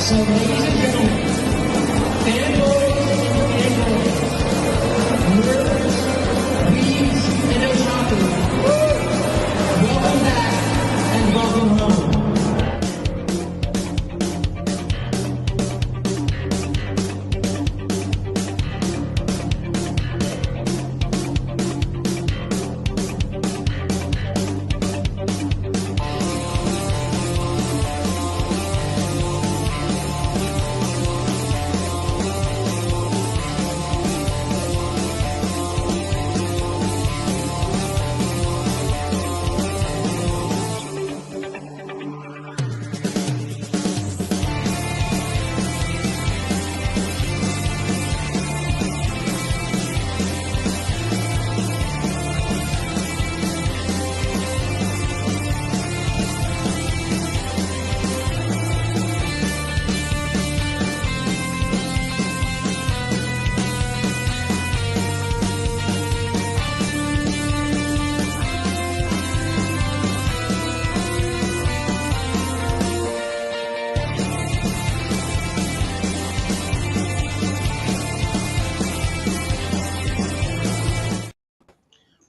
So, ladies and gentlemen, fanboys and girls, nerds, weebs, and otaku, welcome back and welcome home.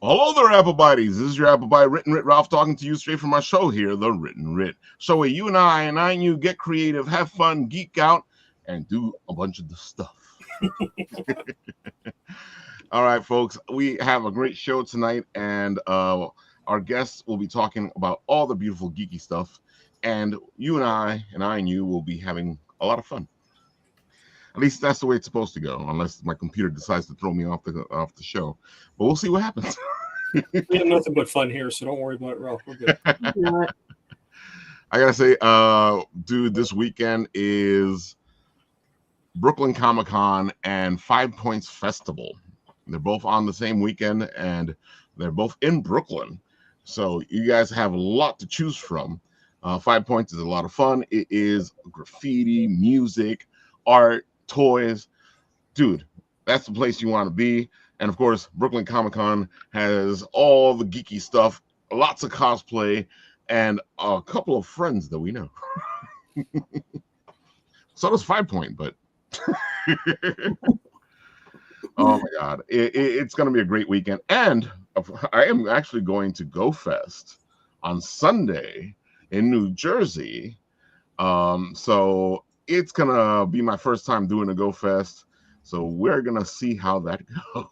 Hello there, Apple Buddies. This is your Apple Bite Written Writ Ralph talking to you straight from my show here, The Written Writ. So where you and you get creative, have fun, geek out, and do a bunch of the stuff. All right, folks, we have a great show tonight, and our guests will be talking about all the beautiful geeky stuff, and you and I and you will be having a lot of fun. At least that's the way it's supposed to go, unless my computer decides to throw me off the show. But we'll see what happens. We have nothing but fun here, so don't worry about it, Ralph. We're good. I gotta say, dude, this weekend is Brooklyn Comic Con and 5 Points Festival. They're both on the same weekend, and they're both in Brooklyn. So you guys have a lot to choose from. 5 Points is a lot of fun. It is graffiti, music, art, toys. Dude, that's the place you want to be. And of course, Brooklyn Comic Con has all the geeky stuff, lots of cosplay, and a couple of friends that we know. So does 5 Point, but oh my God, it's going to be a great weekend. And I am actually going to Go Fest on Sunday in New Jersey. So it's going to be my first time doing a Go Fest. So we're going to see how that goes.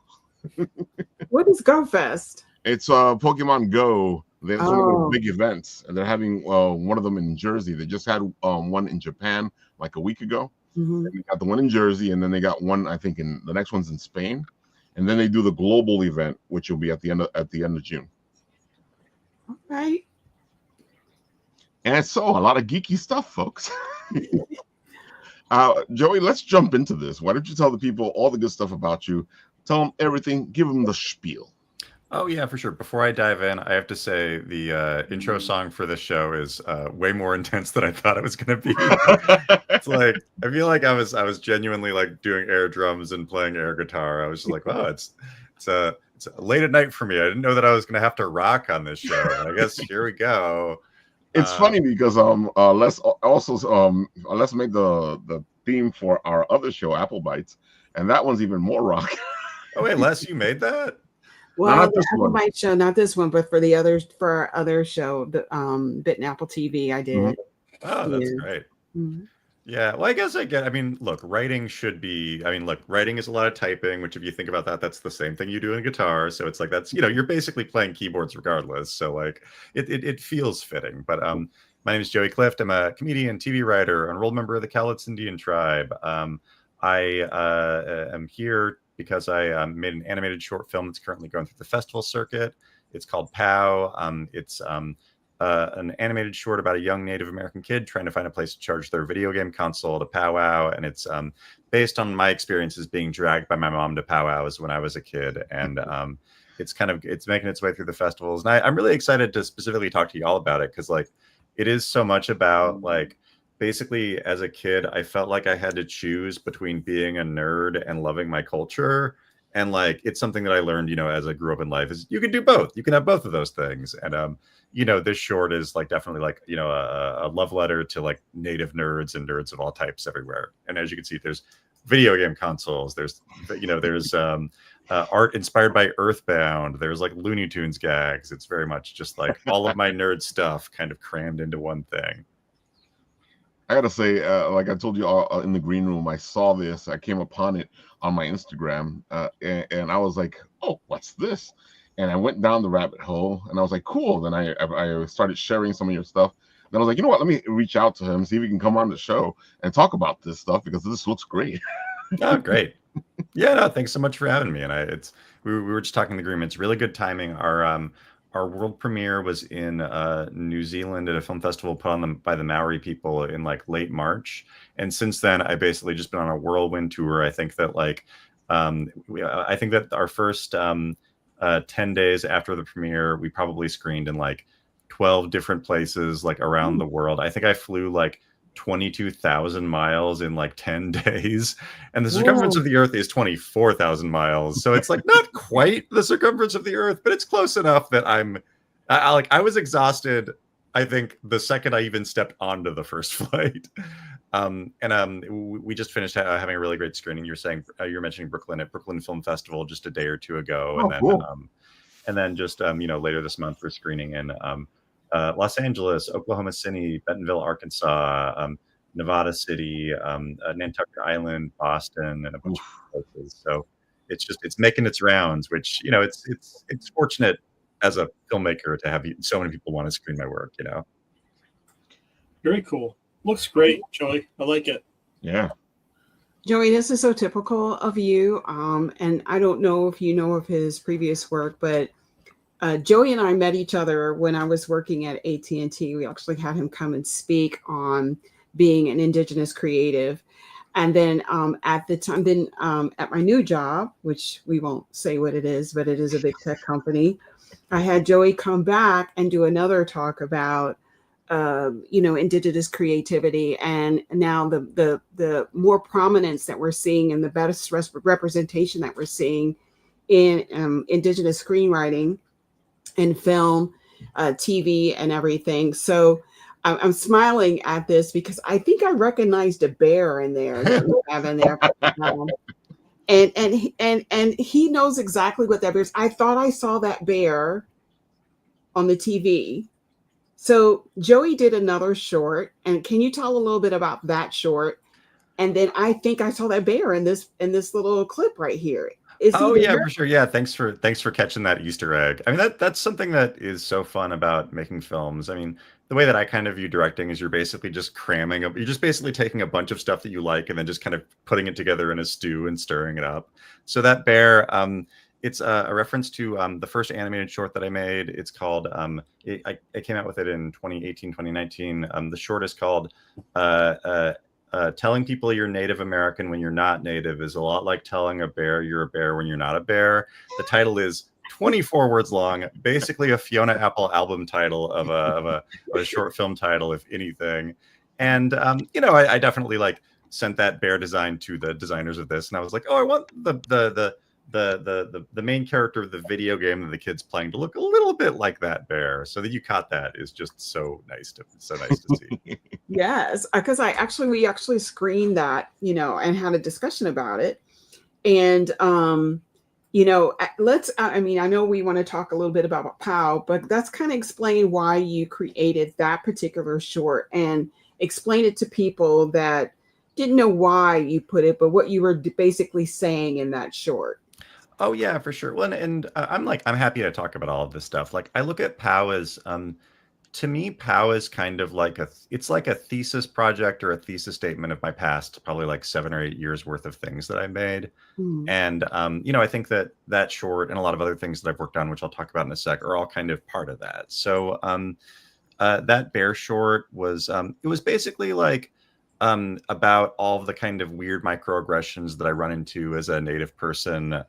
What is Go Fest? It's Pokemon Go. There's one of those big events, and they're having one of them in Jersey. They just had one in Japan like a week ago. Mm-hmm. They got the one in Jersey, and then they got one, I think, in the next one's in Spain, and then they do the global event, which will be at the end of June. All right. And so a lot of geeky stuff, folks. Joey, let's jump into this. Why don't you tell the people all the good stuff about you? Tell them everything. Give them the spiel. Oh, yeah, for sure. Before I dive in, I have to say the intro song for this show is way more intense than I thought it was going to be. It's like, I feel like I was genuinely like doing air drums and playing air guitar. I was just like, wow, it's late at night for me. I didn't know that I was going to have to rock on this show. And I guess here we go. It's funny because Les made the theme for our other show, Apple Bites, and that one's even more rock. Oh wait, Les, you made that? Well, not the this Apple one. Bite show, not this one, but for our other show, the Bit and Apple TV, I did. Mm-hmm. Oh, that's great. Mm-hmm. Yeah, well, I guess I get. I mean, look, writing should be. I mean, look, writing is a lot of typing, which if you think about that, that's the same thing you do in guitar. So it's like that's you're basically playing keyboards regardless. So like it feels fitting. But my name is Joey Clift. I'm a comedian, TV writer, enrolled member of the Cowlitz Indian tribe. I am here because I made an animated short film that's currently going through the festival circuit. It's called POW. It's an animated short about a young Native American kid trying to find a place to charge their video game console to powwow. And it's based on my experiences being dragged by my mom to powwows when I was a kid. And it's making its way through the festivals. And I'm really excited to specifically talk to you all about it because like it is so much about like basically as a kid, I felt like I had to choose between being a nerd and loving my culture. And like, it's something that I learned, you know, as I grew up in life, is you can do both. You can have both of those things. And you know, this short is like definitely like, you know, a love letter to like native nerds and nerds of all types everywhere. And as you can see, there's video game consoles. There's, you know, there's art inspired by Earthbound. There's like Looney Tunes gags. It's very much just like all of my nerd stuff kind of crammed into one thing. I gotta say, like I told you all in the green room, I saw this. I came upon it on my Instagram, and I was like, "Oh, what's this?" And I went down the rabbit hole, and I was like, "Cool." Then I started sharing some of your stuff. Then I was like, "You know what? Let me reach out to him, see if he can come on the show and talk about this stuff because this looks great." Oh, great. Yeah, no, thanks so much for having me. And we were just talking in the green room. It's really good timing. Our world premiere was in New Zealand at a film festival put on by the Maori people in like late March. And since then, I basically just been on a whirlwind tour. I think that like, I think that our first 10 days after the premiere, we probably screened in like 12 different places like around the world. I think I flew like 22,000 miles in like 10 days, and the circumference of the earth is 24,000 miles, so it's like not quite the circumference of the earth, but it's close enough that I was exhausted, I think, the second I even stepped onto the first flight. We just finished having a really great screening. You were mentioning Brooklyn at Brooklyn Film Festival just a day or two ago. Oh, cool. And then just you know, later this month we're screening in Los Angeles, Oklahoma City, Bentonville, Arkansas, Nevada City, Nantucket Island, Boston, and a bunch of places. So it's making its rounds, which, you know, it's fortunate as a filmmaker to have so many people want to screen my work, you know. Very cool. Looks great, Joey. I like it. Yeah. Joey, this is so typical of you. And I don't know if you know of his previous work, but Joey and I met each other when I was working at AT&T. We actually had him come and speak on being an Indigenous creative. And then at the time, at my new job, which we won't say what it is, but it is a big tech company, I had Joey come back and do another talk about, you know, Indigenous creativity, and now the more prominence that we're seeing and the best representation that we're seeing in Indigenous screenwriting in film, TV, and everything. So I'm smiling at this because I think I recognized a bear in there that we have in there. And he knows exactly what that bear is. I thought I saw that bear on the TV. So Joey did another short, and can you tell a little bit about that short? And then I think I saw that bear in this little clip right here. Oh yeah, for sure. Yeah, thanks for catching that Easter egg. I mean, that's something that is so fun about making films. I mean, the way that I kind of view directing is you're basically just you're just basically taking a bunch of stuff that you like and then just kind of putting it together in a stew and stirring it up. So that bear, it's a reference to the first animated short that I made. It's called I came out with it in 2018, 2019. The short is called telling people you're Native American when you're not Native is a lot like telling a bear you're a bear when you're not a bear. The title is 24 words long, basically a Fiona Apple album title of a short film title, if anything. And you know, I definitely like sent that bear design to the designers of this, and I was like, oh, I want the main character of the video game that the kid's playing to look a little bit like that bear. So that you caught that is just so nice to see. Yes, because we actually screened that, you know, and had a discussion about it. And you know, I mean, I know we want to talk a little bit about POW, but that's kind of explain why you created that particular short and explain it to people that didn't know why you put it, but what you were basically saying in that short. Oh yeah, for sure. Well, and I'm happy to talk about all of this stuff. Like, I look at POW as to me, POW is kind of like it's like a thesis project or a thesis statement of my past, probably like 7 or 8 years worth of things that I made. And you know, I think that short and a lot of other things that I've worked on, which I'll talk about in a sec, are all kind of part of that. So that bear short was it was basically like about all of the kind of weird microaggressions that I run into as a Native person. It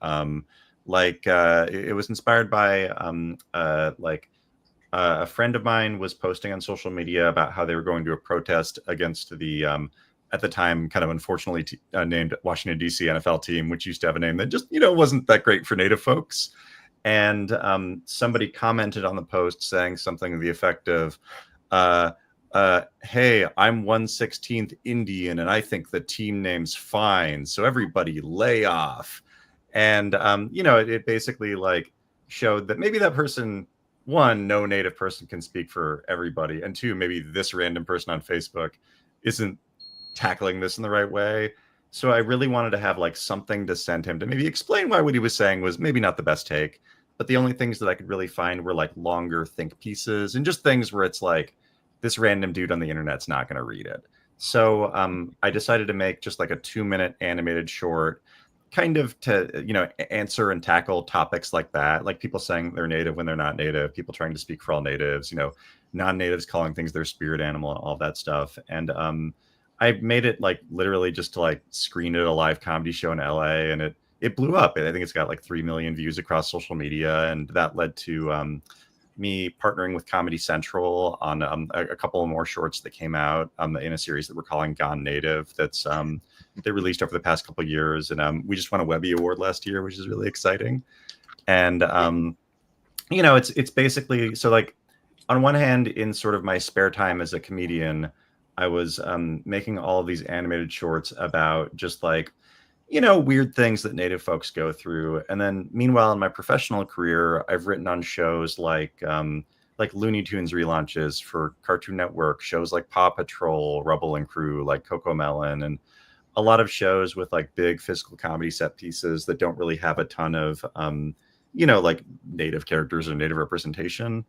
was inspired by a friend of mine was posting on social media about how they were going to a protest against the at the time kind of unfortunately named Washington, D.C. NFL team, which used to have a name that just, wasn't that great for Native folks. And somebody commented on the post saying something to the effect of, hey, I'm 1/16th Indian, and I think the team name's fine, so everybody lay off. And, it basically like showed that maybe that person, one, no Native person can speak for everybody, and two, maybe this random person on Facebook isn't tackling this in the right way. So I really wanted to have like something to send him to maybe explain why what he was saying was maybe not the best take. But the only things that I could really find were like longer think pieces and just things where it's like, this random dude on the internet's not going to read it. So I decided to make just like a 2-minute animated short, kind of to, answer and tackle topics like that, like people saying they're Native when they're not Native, people trying to speak for all Natives, non-Natives calling things their spirit animal and all that stuff. And I made it like literally just to like screen it at a live comedy show in LA, and it blew up. I think it's got like 3 million views across social media, and that led to me partnering with Comedy Central on a couple of more shorts that came out in a series that we're calling Gone Native. That's they released over the past couple of years, and we just won a Webby Award last year, which is really exciting. And it's basically so like on one hand, in sort of my spare time as a comedian, I was making all of these animated shorts about just like, weird things that Native folks go through. And then meanwhile, in my professional career, I've written on shows like Looney Tunes relaunches for Cartoon Network, shows like Paw Patrol, Rubble and Crew, like Coco Melon, and a lot of shows with like big physical comedy set pieces that don't really have a ton of, like Native characters or Native representation.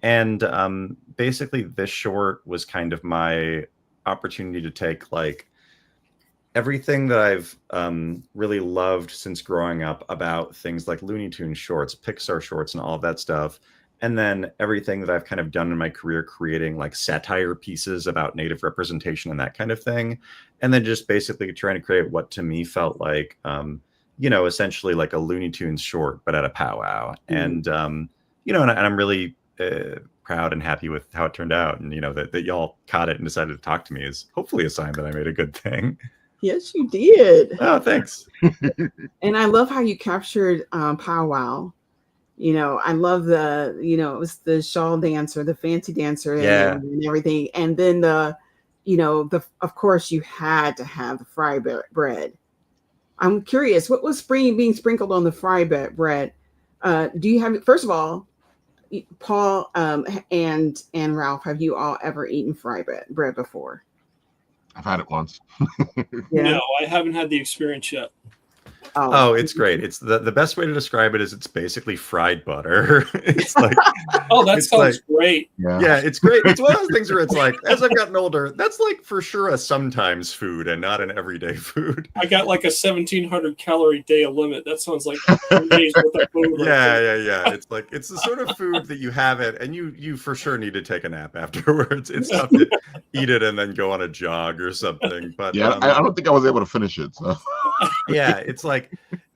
And basically this short was kind of my opportunity to take like everything that I've really loved since growing up about things like Looney Tunes shorts, Pixar shorts, and all of that stuff. And then everything that I've kind of done in my career creating like satire pieces about Native representation and that kind of thing. And then just basically trying to create what to me felt like, essentially like a Looney Tunes short, but at a powwow. And, and I'm really proud and happy with how it turned out. And, that y'all caught it and decided to talk to me is hopefully a sign that I made a good thing. Yes, you did. Oh, thanks. And I love how you captured powwow. I love the, it was the shawl dancer, the fancy dancer, and everything. And then of course you had to have the fry bread. I'm curious, what was being sprinkled on the fry bread? Do you have, first of all, Paul and Ralph, have you all ever eaten fry bread before? I've had it once. Yeah. No, I haven't had the experience yet. Oh, it's great. It's the best way to describe it is it's basically fried butter. It's like, oh, that sounds great. Yeah, it's great. It's one of those things where it's like, as I've gotten older, that's like for sure a sometimes food and not an everyday food. I got like a 1,700 calorie day limit. That sounds like 3 days worth of food. Yeah. It's like, it's the sort of food that you have it and you for sure need to take a nap afterwards. It's tough to eat it and then go on a jog or something. But yeah, I don't think I was able to finish it. So. Yeah, it's like,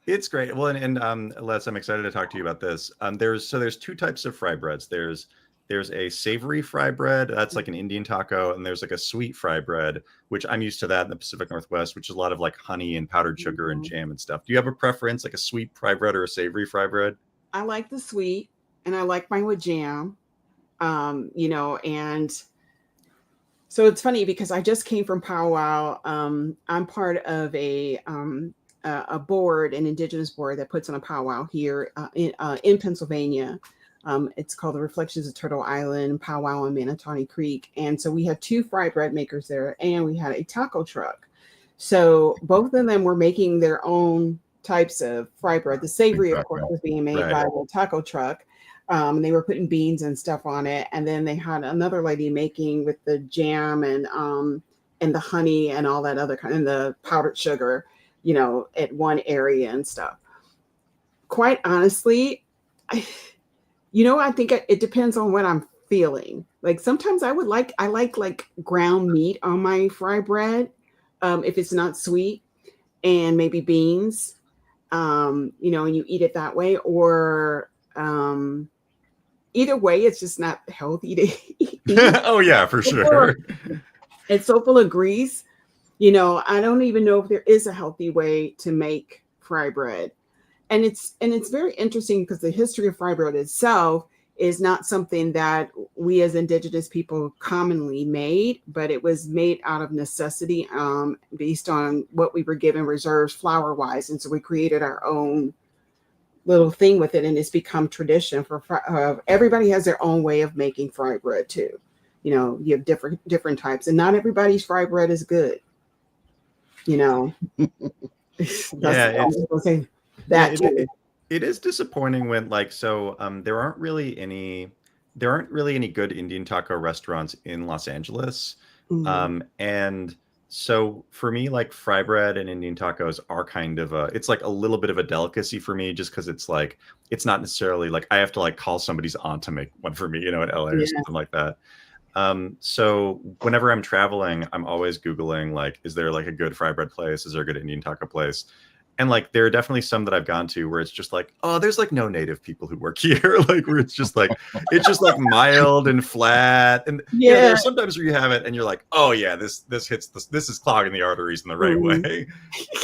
it's great. Well, and Les, I'm excited to talk to you about this. There's two types of fry breads. There's a savory fry bread, that's like an Indian taco, and there's like a sweet fry bread, which I'm used to that in the Pacific Northwest, which is a lot of like honey and powdered sugar and jam and stuff. Do you have a preference, like a sweet fry bread or a savory fry bread? I like the sweet, and I like mine with jam. And so it's funny because I just came from powwow. I'm part of a board, an indigenous board that puts on a powwow here in Pennsylvania. It's called the Reflections of Turtle Island Powwow in Manatawny Creek. And so we had 2 fry bread makers there, and we had a taco truck. So both of them were making their own types of fry bread. The savory, of course, was being made by the taco truck. And they were putting beans and stuff on it. And then they had another lady making with the jam and the honey and all that other kind, and the powdered sugar, at one area and stuff. Quite honestly, I think it depends on what I'm feeling. Like sometimes I like ground meat on my fry bread, if it's not sweet, and maybe beans, and you eat it that way, or either way, it's just not healthy to eat. Oh yeah, for sure. It's so full of grease. You know, I don't even know if there is a healthy way to make fry bread. And it's very interesting because the history of fry bread itself is not something that we as indigenous people commonly made, but it was made out of necessity, based on what we were given reserves flour wise. And so we created our own little thing with it, and it's become tradition for everybody has their own way of making fry bread too. You know, you have different types, and not everybody's fry bread is good. You know, Yeah, that too. It is disappointing when there aren't really any good Indian taco restaurants in Los Angeles. And so for me, like fry bread and Indian tacos are kind of it's like a little bit of a delicacy for me, just because it's like it's not necessarily like I have to like call somebody's aunt to make one for me, you know, in LA or something like that. So whenever I'm traveling, I'm always Googling, like, is there like a good fry bread place? Is there a good Indian taco place? And like, there are definitely some that I've gone to where it's just like, oh, there's like no native people who work here. Like where it's just like mild and flat. And yeah, there are sometimes where you have it and you're like, oh yeah, this is clogging the arteries in the right way.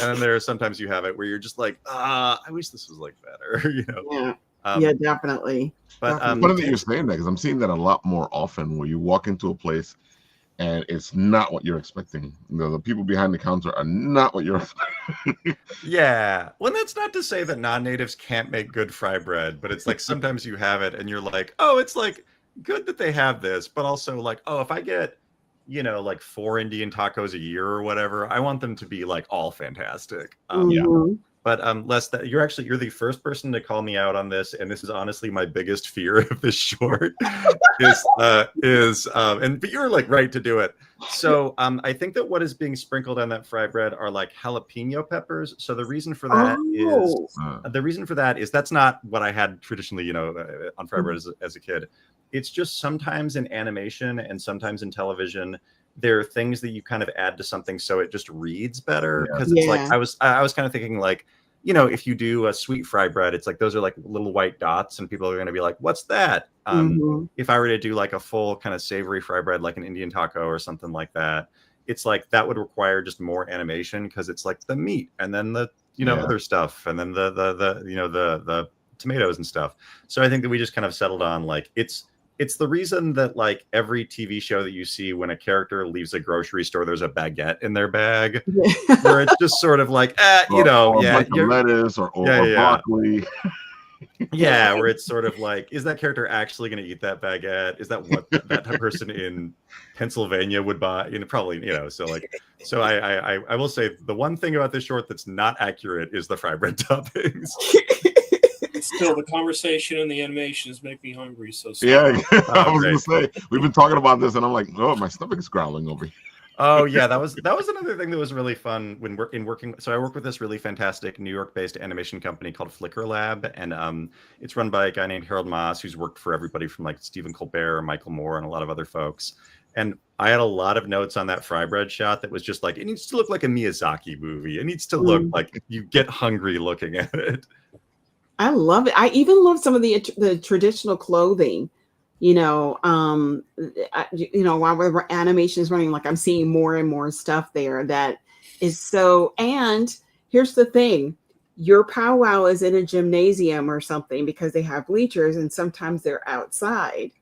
And then there are sometimes you have it where you're just like, I wish this was like better, you know? Yeah, definitely. But funny that you're saying that, because I'm seeing that a lot more often where you walk into a place and it's not what you're expecting. You know, the people behind the counter are not what you're expecting. Yeah. Well, that's not to say that non-natives can't make good fry bread, but it's like sometimes you have it and you're like, oh, it's like good that they have this, but also like, oh, if I get, you know, like 4 Indian tacos a year or whatever, I want them to be like all fantastic. Yeah. But Les, you're the first person to call me out on this, and this is honestly my biggest fear of this short. But you're like right to do it. So I think that what is being sprinkled on that fry bread are like jalapeno peppers. So the reason for that is that's not what I had traditionally, you know, on fry bread as a kid. It's just sometimes in animation and sometimes in television, there are things that you kind of add to something so it just reads better. Because it's like I was kind of thinking like, you know, if you do a sweet fry bread, it's like those are like little white dots and people are going to be like, what's that? If I were to do like a full kind of savory fry bread, like an Indian taco or something like that, it's like that would require just more animation because it's like the meat and then the, you know, other stuff and then the you know, the tomatoes and stuff. So I think that we just kind of settled on like it's the reason that like every TV show that you see when a character leaves a grocery store, there's a baguette in their bag, where it's just sort of like, you know, or lettuce or broccoli. Yeah, where it's sort of like, is that character actually going to eat that baguette? Is that what that person in Pennsylvania would buy? You know, probably, you know. So like, so I will say the one thing about this short that's not accurate is the fry bread toppings. Still, the conversation and the animations make me hungry. So yeah, I was gonna say we've been talking about this, and I'm like, oh, my stomach's growling over here. Oh yeah, that was another thing that was really fun when we're working. So I work with this really fantastic New York-based animation company called Flickr Lab, and it's run by a guy named Harold Moss, who's worked for everybody from like Stephen Colbert, Michael Moore, and a lot of other folks. And I had a lot of notes on that fry bread shot that was just like, it needs to look like a Miyazaki movie. It needs to look like you get hungry looking at it. I love it. I even love some of the traditional clothing. You know, you know, while animation is running, like I'm seeing more and more stuff there that is so. And here's the thing: your powwow is in a gymnasium or something because they have bleachers, and sometimes they're outside.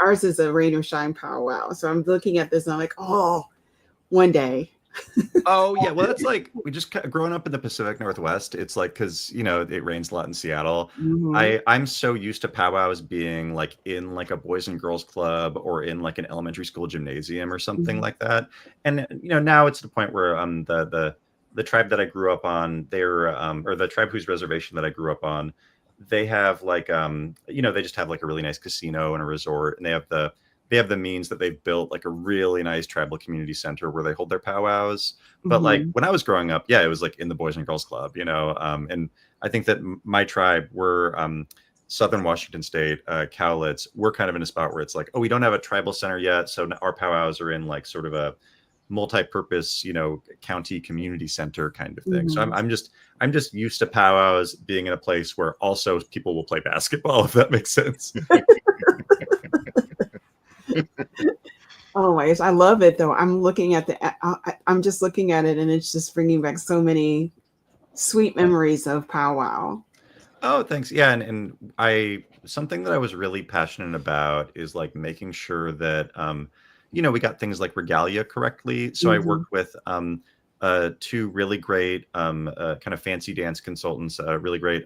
Ours is a rain or shine powwow. So I'm looking at this and I'm like, oh, one day. Oh yeah, well that's like we just growing up in the Pacific Northwest. It's like because you know it rains a lot in Seattle. I'm so used to powwows being like in like a boys and girls club or in like an elementary school gymnasium or something like that. And you know now it's the point where the tribe that I grew up on, they're or the tribe whose reservation that I grew up on, they have like you know they just have like a really nice casino and a resort, and they have the means that they've built like a really nice tribal community center where they hold their powwows. But like when I was growing up, yeah, it was like in the Boys and Girls Club, you know. And I think that my tribe, we're Southern Washington State, Cowlitz, we're kind of in a spot where it's like, oh, we don't have a tribal center yet, so our powwows are in like sort of a multi-purpose, you know, county community center kind of thing. So I'm just used to powwows being in a place where also people will play basketball, if that makes sense. Always. I love it though. I'm looking at I'm just looking at it and it's just bringing back so many sweet memories of powwow. Oh, thanks. Yeah, and I something that I was really passionate about is like making sure that we got things like regalia correctly. So I Mhm. worked with two really great kind of fancy dance consultants, a really great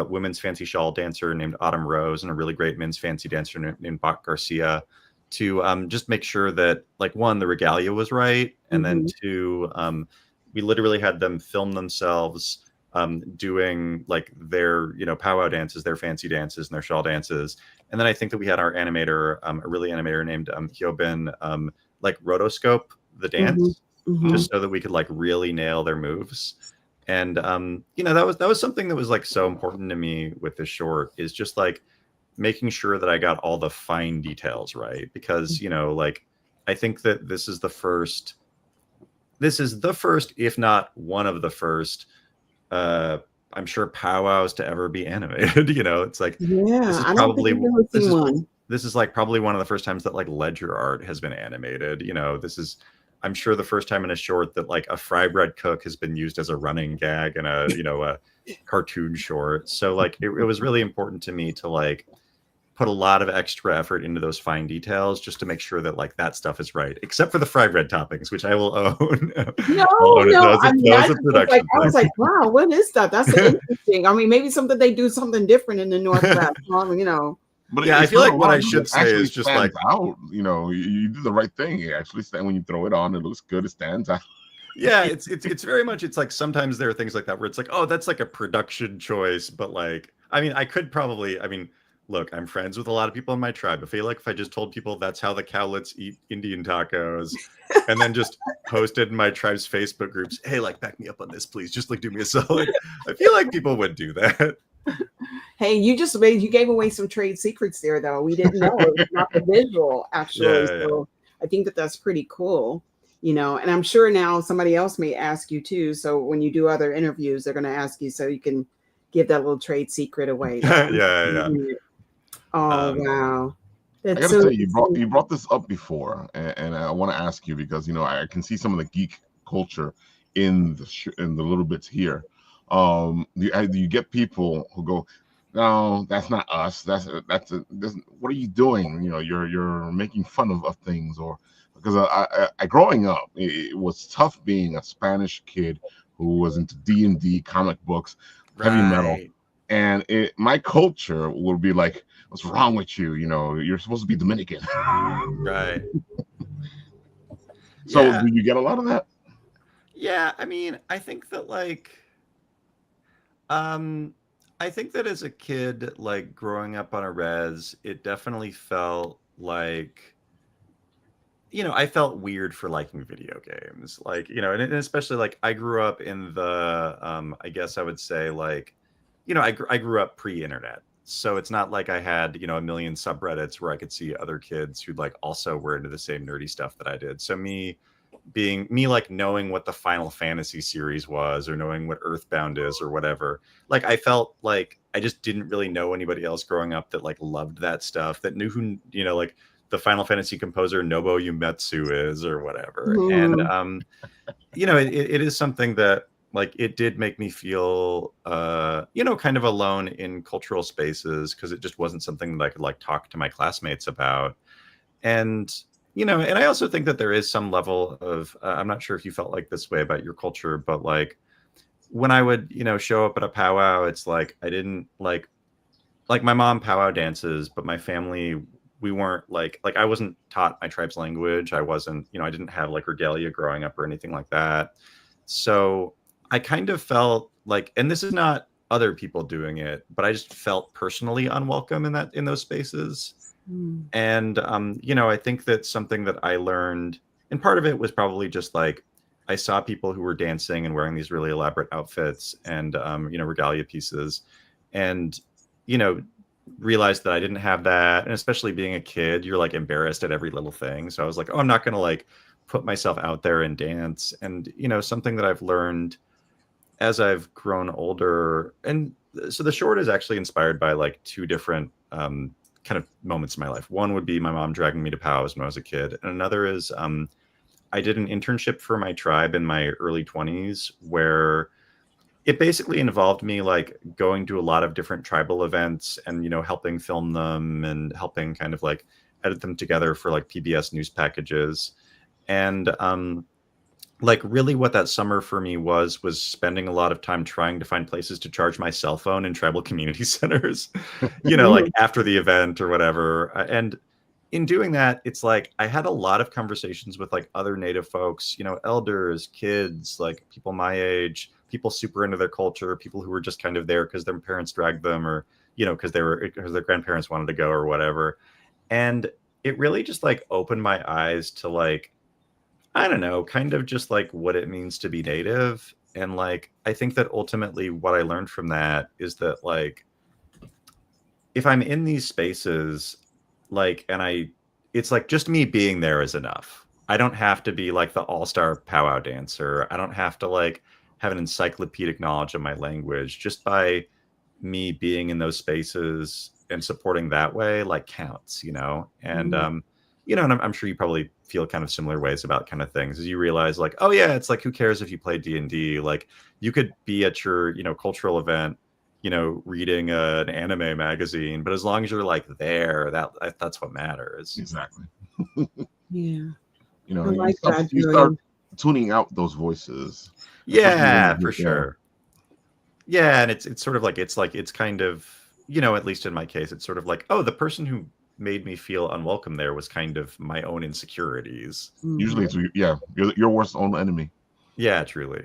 women's fancy shawl dancer named Autumn Rose, and a really great men's fancy dancer named Bach Garcia, to just make sure that like one, the regalia was right, and then Mhm. two, we literally had them film themselves doing like their powwow dances, their fancy dances, and their shawl dances. And then I think that we had our animator, a really animator named Hyobin, like rotoscope the Mhm. dance, Mhm. just so that we could like really nail their moves. And that was something that was like so important to me with this short, is just like making sure that I got all the fine details right, because like I think that this is the first, if not one of the first, uh I'm sure powwows to ever be animated. It's like this Yeah, is I don't think probably I've ever this seen is one. this is like probably one of the first times that like ledger art has been animated. This is, I'm sure, the first time in a short that like a fry bread cook has been used as a running gag in a cartoon short. So like it was really important to me to like put a lot of extra effort into those fine details just to make sure that like that stuff is right, except for the fry bread toppings, which I will own. No, I'll own it. no. I mean, That I was a just was like, production I was like, thing. wow, what is that? That's interesting. I mean, maybe something they do something different in the Northwest. But Yeah, I it's feel not like what I wrong. It should say actually is just like, stands out. You do the right thing. It actually stands when you throw it on. It looks good. It stands out. yeah, it's very much, it's like sometimes there are things like that where it's like, oh, that's like a production choice, but like, I mean, look, I'm friends with a lot of people in my tribe. I feel like if I just told people that's how the cowlets eat Indian tacos, and then just posted in my tribe's Facebook groups, hey, like back me up on this, please, just like do me a solid, I feel like people would do that. Hey, you gave away some trade secrets there, though. We didn't know it was not the visual, actually. Yeah, yeah. So I think that that's pretty cool. And I'm sure now somebody else may ask you too. So when you do other interviews, they're going to ask you so you can give that little trade secret away. That's Yeah, yeah, yeah. interesting. Oh Um, wow, I that's gotta so say, interesting. you brought this up before, and I want to ask you because I can see some of the geek culture in in the little bits here. You get people who go, no, that's not us. What are you doing? You're making fun of things, or because I growing up, it was tough being a Spanish kid who was into D&D, comic books, heavy metal, right, and my culture would be like, what's wrong with you? You're supposed to be Dominican. right. So Yeah, do you get a lot of that? yeah. I mean, Um, I think that as a kid, like growing up on a res, it definitely felt like, I felt weird for liking video games. Like, and especially like I grew up in the, I guess I would say like, I grew up pre-internet. So it's not like I had, a million subreddits where I could see other kids who like also were into the same nerdy stuff that I did. So me like knowing what the Final Fantasy series was, or knowing what Earthbound is, or whatever, like I felt like I just didn't really know anybody else growing up that like loved that stuff, that knew who, like the Final Fantasy composer Nobuo Uematsu is, or whatever. And Mhm. it is something that like it did make me feel kind of alone in cultural spaces, because it just wasn't something that I could like talk to my classmates about. And and I also think that there is some level of I'm not sure if you felt like this way about your culture, but like when I would show up at a powwow, it's like I didn't like my mom powwow dances, but my family, we weren't like I wasn't taught my tribe's language. I wasn't, I didn't have like regalia growing up or anything like that. So I kind of felt like, and this is not other people doing it, but I just felt personally unwelcome in those spaces. Mm. And I think that's something that I learned, and part of it was probably just like I saw people who were dancing and wearing these really elaborate outfits and regalia pieces, and you know realized that I didn't have that. And especially being a kid, you're like embarrassed at every little thing. So I was like, oh, I'm not gonna like put myself out there and dance. And something that I've learned as I've grown older, and so the short is actually inspired by like two different kind of moments in my life. One would be my mom dragging me to POWs when I was a kid, and another is I did an internship for my tribe in my early 20s where it basically involved me like going to a lot of different tribal events and, you know, helping film them and helping kind of like edit them together for like PBS news packages. And like really what that summer for me was spending a lot of time trying to find places to charge my cell phone in tribal community centers, you know, like after the event or whatever. And in doing that, it's like I had a lot of conversations with like other Native folks, you know, elders, kids, like people my age, people super into their culture, people who were just kind of there because their parents dragged them, or, you know, because their grandparents wanted to go or whatever. And it really just like opened my eyes to like, I don't know, kind of just like what it means to be Native. And like, I think that ultimately what I learned from that is that like, if I'm in these spaces, like, and it's like just me being there is enough. I don't have to be like the all-star powwow dancer. I don't have to like have an encyclopedic knowledge of my language. Just by me being in those spaces and supporting that way, like counts, you know? And, you know, and I'm sure you probably feel kind of similar ways about kind of things as you realize like, oh yeah, it's like, who cares if you play D&D? Like you could be at your, you know, cultural event, you know, reading an anime magazine, but as long as you're like there, that's what matters. Exactly. Yeah. You know, I like that, you Julian. start tuning out those voices. Yeah, for sure. Yeah, and it's sort of like it's kind of, you know, at least in my case, it's sort of like, oh, the person who made me feel unwelcome there was kind of my own insecurities. Usually it's you're your worst own enemy. Yeah, truly.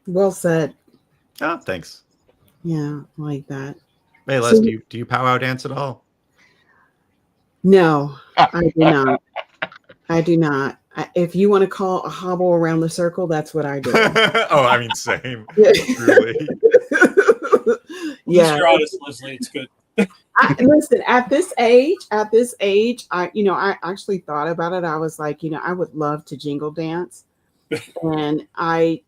Well said. Oh, thanks. Yeah, I like that. Hey, Les, do you powwow dance at all? No, I do not. I do not. If you want to call a hobble around the circle, that's what I do. Oh, I mean, same. Truly. Yeah. You're honest, Leslie. It's good. Listen, at this age, I actually thought about it. I was like, I would love to jingle dance, and I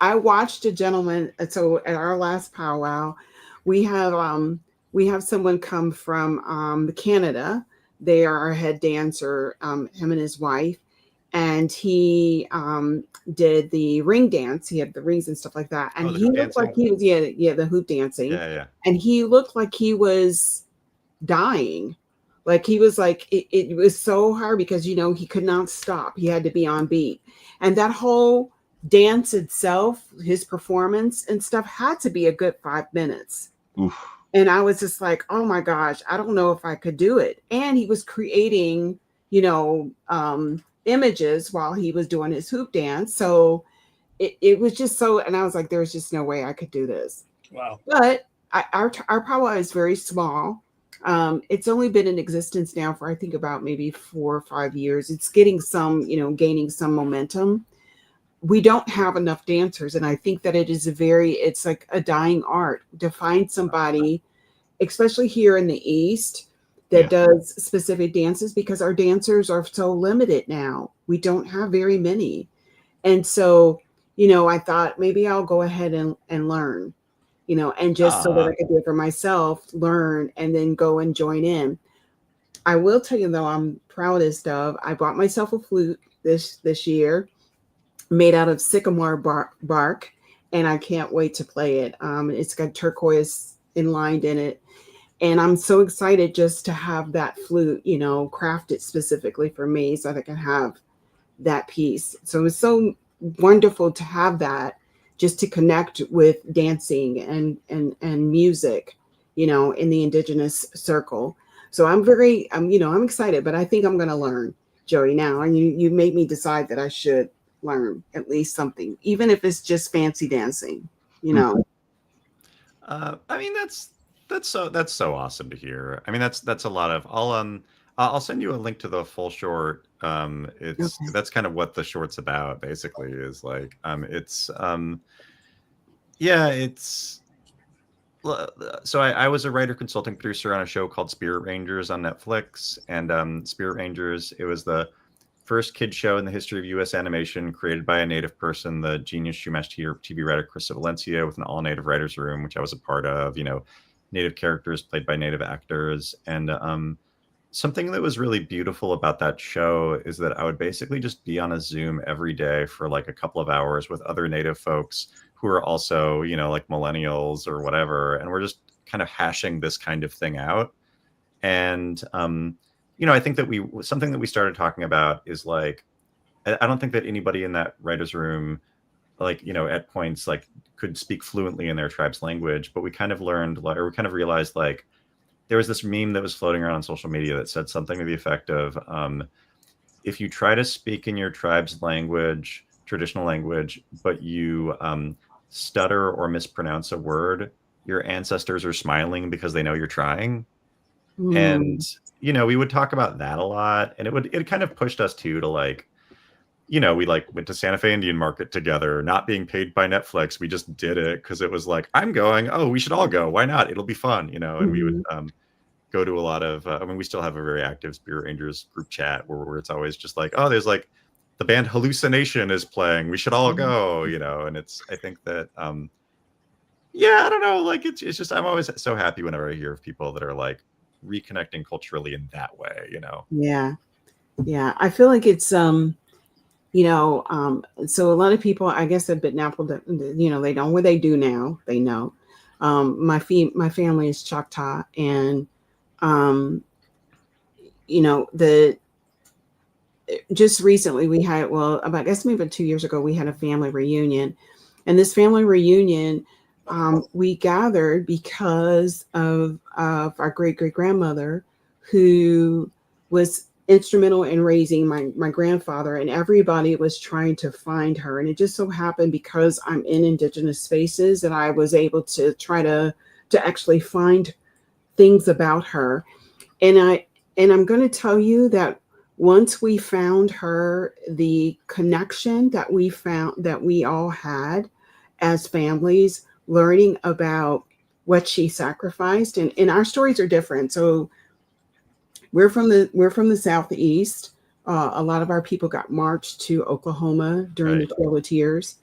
watched a gentleman. So at our last powwow, we have someone come from Canada. They are our head dancer, him and his wife, and he did the ring dance. He had the rings and stuff like that, and he looked like he was the hoop dancing. Yeah. And he looked like he was dying. Like he was like it was so hard because he could not stop. He had to be on beat, and that whole dance itself, his performance and stuff, had to be a good 5 minutes. Oof. And I was just like, oh my gosh, I don't know if I could do it. And he was creating, images while he was doing his hoop dance. So it was just so, and I was like, there's just no way I could do this. Wow. But our powwow is very small. It's only been in existence now for, I think, about maybe 4 or 5 years. It's getting some, gaining some momentum. We don't have enough dancers. And I think that it's like a dying art to find somebody, especially here in the East, that does specific dances, because our dancers are so limited now. We don't have very many. And so, I thought maybe I'll go ahead and learn, and just so that I could do it for myself, learn, and then go and join in. I will tell you, though, I'm proudest of, I bought myself a flute this year, made out of sycamore bark, and I can't wait to play it. It's got turquoise inlined in it, and I'm so excited just to have that flute, crafted specifically for me so that I can have that piece. So it's so wonderful to have that, just to connect with dancing and music, in the Indigenous circle. So I'm excited, but I think I'm going to learn, Joey, now. And you made me decide that I should learn at least something, even if it's just fancy dancing, I mean, that's so awesome to hear. I mean, that's a lot of, I'll send you a link to the full short. That's kind of what the short's about, basically, is like, so I was a writer, consulting producer on a show called Spirit Rangers on Netflix, and Spirit Rangers, it was the first kid show in the history of U.S. animation, created by a native person, the genius Shumash TV writer Krista Valencia, with an all-native writers' room, which I was a part of. Native characters played by native actors, and something that was really beautiful about that show is that I would basically just be on a Zoom every day for like a couple of hours with other native folks who are also, like millennials or whatever, and we're just kind of hashing this kind of thing out. And I think that something that we started talking about is like, I don't think that anybody in that writer's room, like, at points like could speak fluently in their tribe's language, but we kind of learned, or we kind of realized, like, there was this meme that was floating around on social media that said something to the effect of, if you try to speak in your tribe's language, traditional language, but you stutter or mispronounce a word, your ancestors are smiling because they know you're trying. And we would talk about that a lot, and it kind of pushed us too to like, we like went to Santa Fe Indian Market together, not being paid by Netflix. We just did it because it was like, I'm going, oh, we should all go, why not, it'll be fun, and we would go to a lot of we still have a very active Spirit Rangers group chat where it's always just like, oh, there's like the band Hallucination is playing, we should all go, and I think that I don't know, like it's just, I'm always so happy whenever I hear of people that are like reconnecting culturally in that way. Yeah, I feel like it's so a lot of people, I guess, have been apple, they know what they do now, they know. My family is Choctaw, and just recently we had, I guess maybe 2 years ago, we had a family reunion, and this family reunion, we gathered because of our great-great-grandmother, who was instrumental in raising my grandfather, and everybody was trying to find her. And it just so happened, because I'm in Indigenous spaces, that I was able to try to actually find things about her. And I'm going to tell you that once we found her, the connection that we all had as families, learning about what she sacrificed, and our stories are different. So we're from the Southeast. A lot of our people got marched to Oklahoma during the Trail of Tears.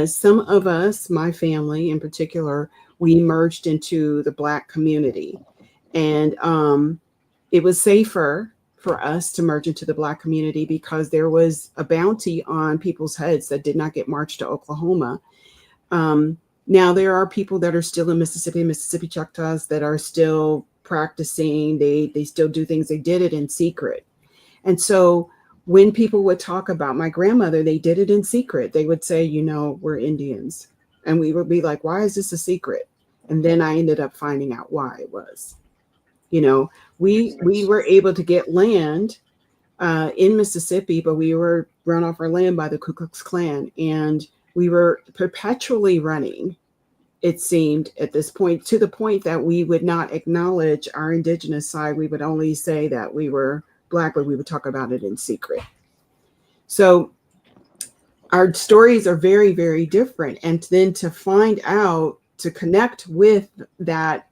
Some of us, my family in particular, we merged into the Black community, and it was safer for us to merge into the Black community because there was a bounty on people's heads that did not get marched to Oklahoma. Now there are people that are still in Mississippi Choctaws that are still practicing. They still do things. They did it in secret. And so when people would talk about my grandmother, they did it in secret. They would say, we're Indians. And we would be like, why is this a secret? And then I ended up finding out why it was. We were able to get land in Mississippi, but we were run off our land by the Ku Klux Klan. And we were perpetually running, it seemed, at this point, to the point that we would not acknowledge our Indigenous side. We would only say that we were Black, but we would talk about it in secret. So our stories are very, very different. And then to find out, to connect with that,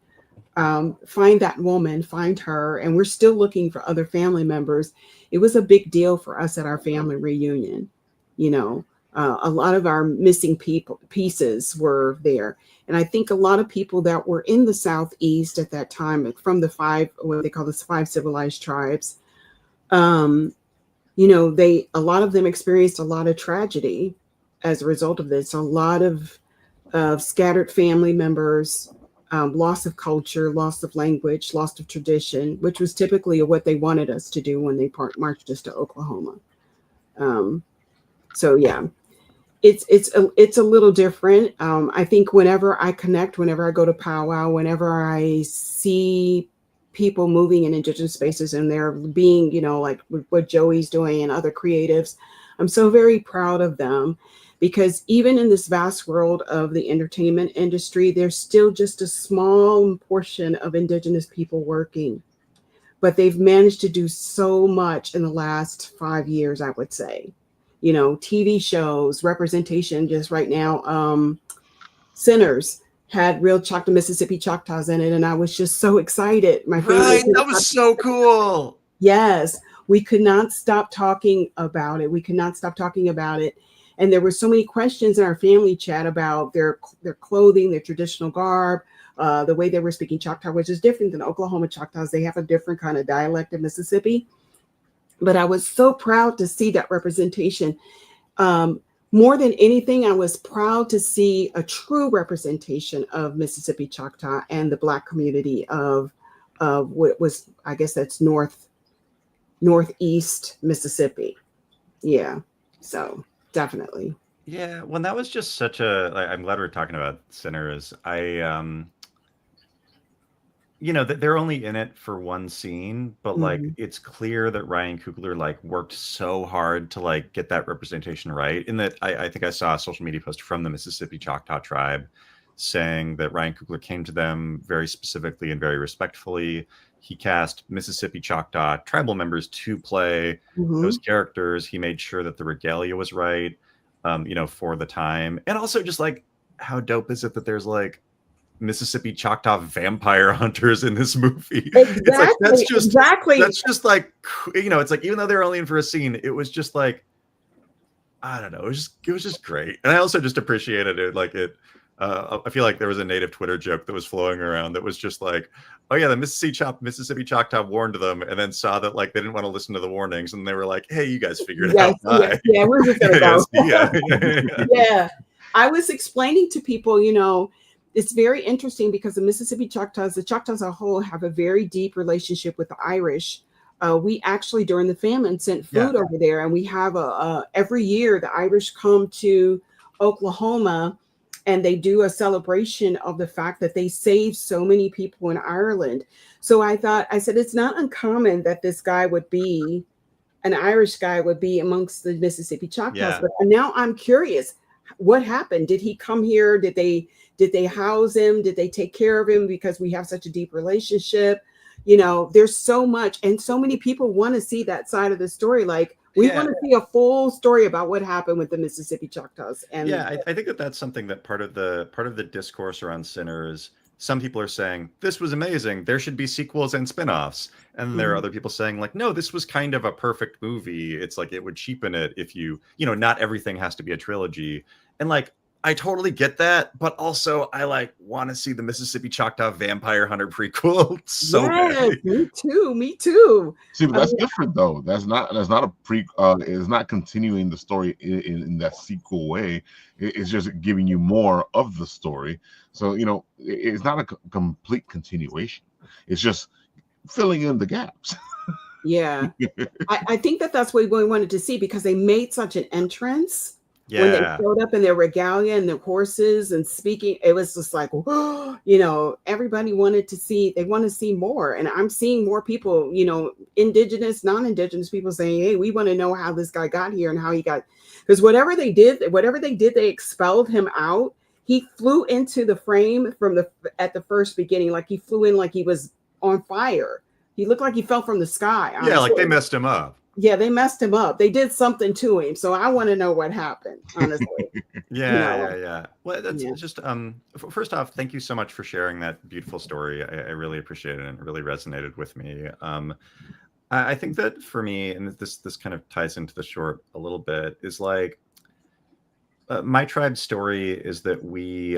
find that woman, find her, and we're still looking for other family members. It was a big deal for us at our family reunion. A lot of our missing pieces were there. And I think a lot of people that were in the Southeast at that time, from the what they call the 5 civilized tribes, a lot of them experienced a lot of tragedy as a result of this. A lot of scattered family members, loss of culture, loss of language, loss of tradition, which was typically what they wanted us to do when they marched us to Oklahoma. So yeah, it's a little different. I think whenever I connect, whenever I go to powwow, whenever I see people moving in Indigenous spaces and they're being, like what Joey's doing and other creatives, I'm so very proud of them, because even in this vast world of the entertainment industry, there's still just a small portion of Indigenous people working, but they've managed to do so much in the last 5 years, I would say. TV shows, representation. Just right now, Sinners had real Mississippi Choctaws in it, and I was just so excited. My family, that was so cool. Yes. We could not stop talking about it. We could not stop talking about it. And there were so many questions in our family chat about their clothing, their traditional garb, the way they were speaking Choctaw, which is different than Oklahoma Choctaws. They have a different kind of dialect of Mississippi. But I was so proud to see that representation. More than anything, I was proud to see a true representation of Mississippi Choctaw and the Black community of what was, I guess that's northeast Mississippi. Yeah, so definitely. Yeah, well, that was just such a. I'm glad we're talking about Sinners. They're only in it for one scene, but like it's clear that Ryan Coogler like worked so hard to like get that representation right. In that, I think I saw a social media post from the Mississippi Choctaw tribe saying that Ryan Coogler came to them very specifically and very respectfully. He cast Mississippi Choctaw tribal members to play those characters. He made sure that the regalia was right, for the time, and also just like how dope is it that there's like Mississippi Choctaw vampire hunters in this movie. Exactly. It's like that's just like, it's like, even though they're only in for a scene, it was just like, I don't know, it was just great. And I also just appreciated it. Like I feel like there was a native Twitter joke that was flowing around that was just like, oh yeah, the Mississippi Choctaw warned them and then saw that like they didn't want to listen to the warnings and they were like, hey, you guys figured it out. Yeah, we're just gonna go. Yeah. I was explaining to people, it's very interesting because the Mississippi Choctaws, the Choctaws as a whole, have a very deep relationship with the Irish. We actually, during the famine, sent food over there, and we have every year the Irish come to Oklahoma, and they do a celebration of the fact that they saved so many people in Ireland. So I said, it's not uncommon that this guy would be, an Irish guy would be amongst the Mississippi Choctaws. Yeah. But now I'm curious, what happened? Did he come here? Did they house him? Did they take care of him because we have such a deep relationship? There's so much, and so many people want to see that side of the story. Like we want to see a full story about what happened with the Mississippi Choctaws. And I think that's something that part of the discourse around Sinners, some people are saying this was amazing, there should be sequels and spinoffs, and there are other people saying like, no, this was kind of a perfect movie. It's like it would cheapen it if not everything has to be a trilogy. And like, I totally get that, but also I like want to see the Mississippi Choctaw Vampire Hunter prequel so bad. Me too. See, but that's different though. That's not a it's not continuing the story in that sequel way. It's just giving you more of the story. So it's not a complete continuation. It's just filling in the gaps. Yeah, I think that's what we wanted to see because they made such an entrance. Yeah. When they showed up in their regalia and the horses and speaking, it was just like, everybody wanted to see, they want to see more. And I'm seeing more people, indigenous, non-indigenous people saying, hey, we want to know how this guy got here and how he got, because whatever they did, they expelled him out. He flew into the frame at the first beginning, like he flew in like he was on fire. He looked like he fell from the sky. Honestly. Yeah, like they messed him up. Yeah, they messed him up. They did something to him. So I want to know what happened, honestly. Yeah. Well, that's just first off, thank you so much for sharing that beautiful story. I really appreciate it, and it really resonated with me. I think that for me, and this kind of ties into the short a little bit, is like my tribe's story is that we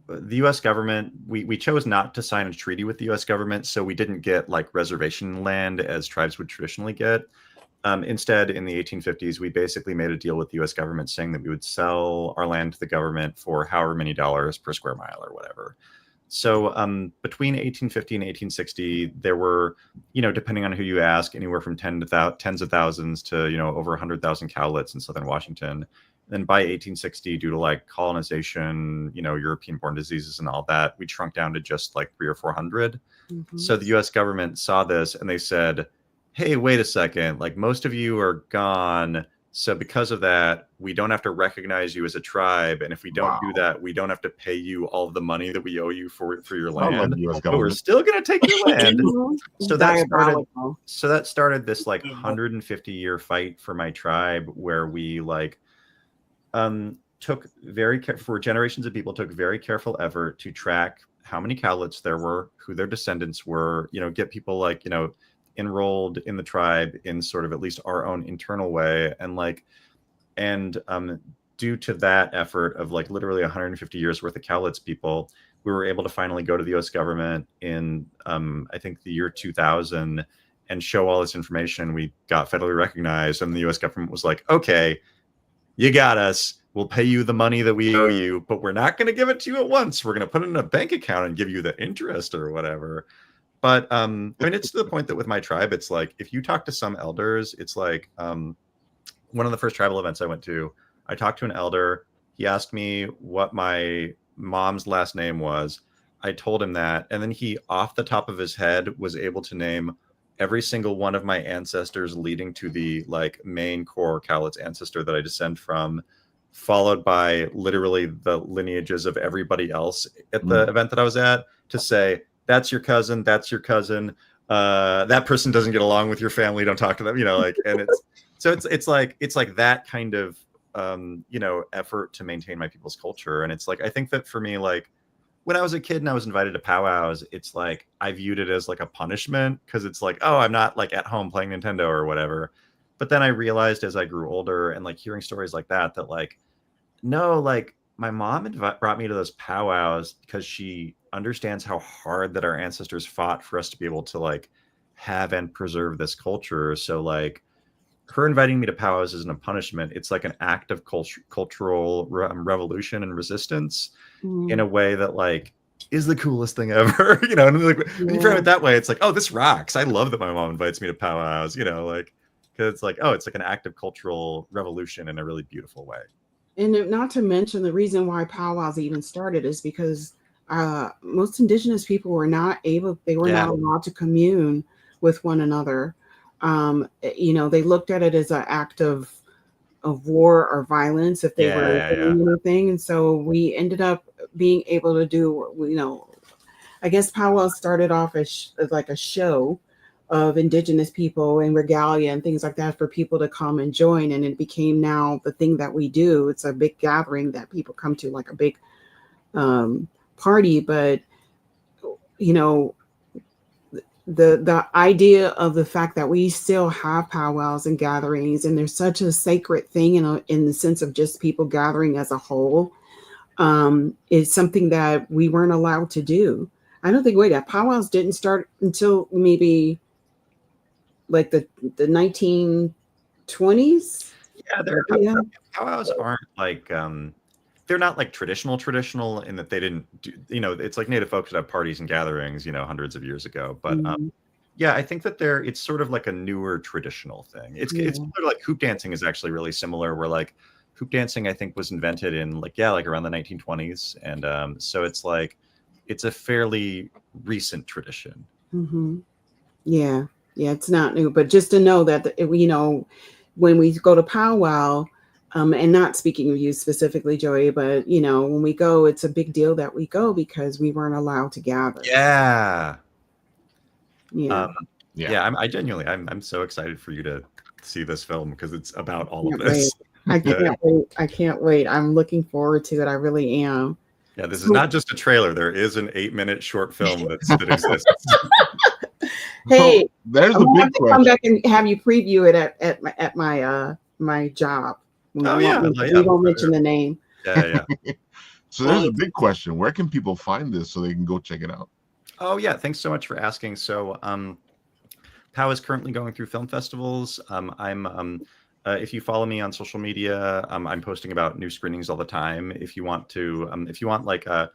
the U.S. government, we chose not to sign a treaty with the U.S. government, so we didn't get like reservation land as tribes would traditionally get. Instead, in the 1850s, we basically made a deal with the U.S. government saying that we would sell our land to the government for however many dollars per square mile or whatever. So between 1850 and 1860, there were, depending on who you ask, anywhere from tens of thousands to, over 100,000 cowlets in southern Washington. Then by 1860, due to like colonization, European-born diseases and all that, we shrunk down to just like 300 or 400. So the U.S. government saw this and they said, hey, wait a second, like most of you are gone. So because of that, we don't have to recognize you as a tribe. And if we don't do that, we don't have to pay you all of the money that we owe you for your land. But we're still going to take your land. So that started this like 150-year fight for my tribe where we like took for generations of people took very careful effort to track how many cowlets there were, who their descendants were, get people like, enrolled in the tribe in sort of at least our own internal way, and like, and due to that effort of like literally 150 years worth of Cowlitz people, we were able to finally go to the U.S. government in I think the year 2000 and show all this information. We got federally recognized, and the U.S. government was like, okay, you got us. We'll pay you the money that we owe you, but we're not going to give it to you at once. We're going to put it in a bank account and give you the interest or whatever. But I mean, it's to the point that with my tribe, it's like, if you talk to some elders, it's like one of the first tribal events I went to, I talked to an elder. He asked me what my mom's last name was. I told him that. And then he, off the top of his head, was able to name every single one of my ancestors leading to the like main core Cowlitz ancestor that I descend from, followed by literally the lineages of everybody else at the event that I was at, to say, that's your cousin, that's your cousin. That person doesn't get along with your family. Don't talk to them, you know, like, and it's like that kind of, you know, effort to maintain my people's culture. And it's like, I think that for me, like when I was a kid and I was invited to powwows, it's like, I viewed it as like a punishment, because it's like, oh, I'm not like at home playing Nintendo or whatever. But then I realized as I grew older and like hearing stories like that, that like, no, like my mom brought me to those powwows because she understands how hard that our ancestors fought for us to be able to like have and preserve this culture. So like her inviting me to powwows isn't a punishment. It's like an act of cultural revolution and resistance in a way that like is the coolest thing ever. You know, and like when you frame it that way, it's like, oh, this rocks. I love that my mom invites me to powwows, you know, like, because it's like, oh, it's like an act of cultural revolution in a really beautiful way. And not to mention, the reason why powwows even started is because most indigenous people were not able, they were not allowed to commune with one another. You know, they looked at it as an act of war or violence if they were doing anything. And so we ended up being able to do, you know, I guess powwows started off as like a show of indigenous people and regalia and things like that for people to come and join. And it became now the thing that we do. It's a big gathering that people come to, like a big party. But, you know, the idea of the fact that we still have powwows and gatherings, and there's such a sacred thing in the sense of just people gathering as a whole, is something that we weren't allowed to do. I don't think, powwows didn't start until maybe like the 1920s. Powwows aren't like they're not like traditional in that they didn't do, you know, it's like Native folks would have parties and gatherings, you know, hundreds of years ago. But yeah, I think that it's sort of like a newer traditional thing. It's sort of like hoop dancing is actually really similar, where like hoop dancing I think was invented in like around the 1920s, and so it's like it's a fairly recent tradition. Yeah, it's not new, but just to know that, you know, when we go to powwow, and not speaking of you specifically, Joey, but you know, when we go, it's a big deal that we go because we weren't allowed to gather. I genuinely, I'm so excited for you to see this film because it's about all of this. I can't wait. I can't wait. I'm looking forward to it. I really am. Yeah, this is not just a trailer. There is an 8-minute short film that exists. Hey, so there's I'm the big to come back and have you preview it at my my job. We won't mention the name. So there's a big question. Where can people find this so they can go check it out? Oh yeah, thanks so much for asking. So POW is currently going through film festivals. If you follow me on social media, I'm posting about new screenings all the time. If you want like a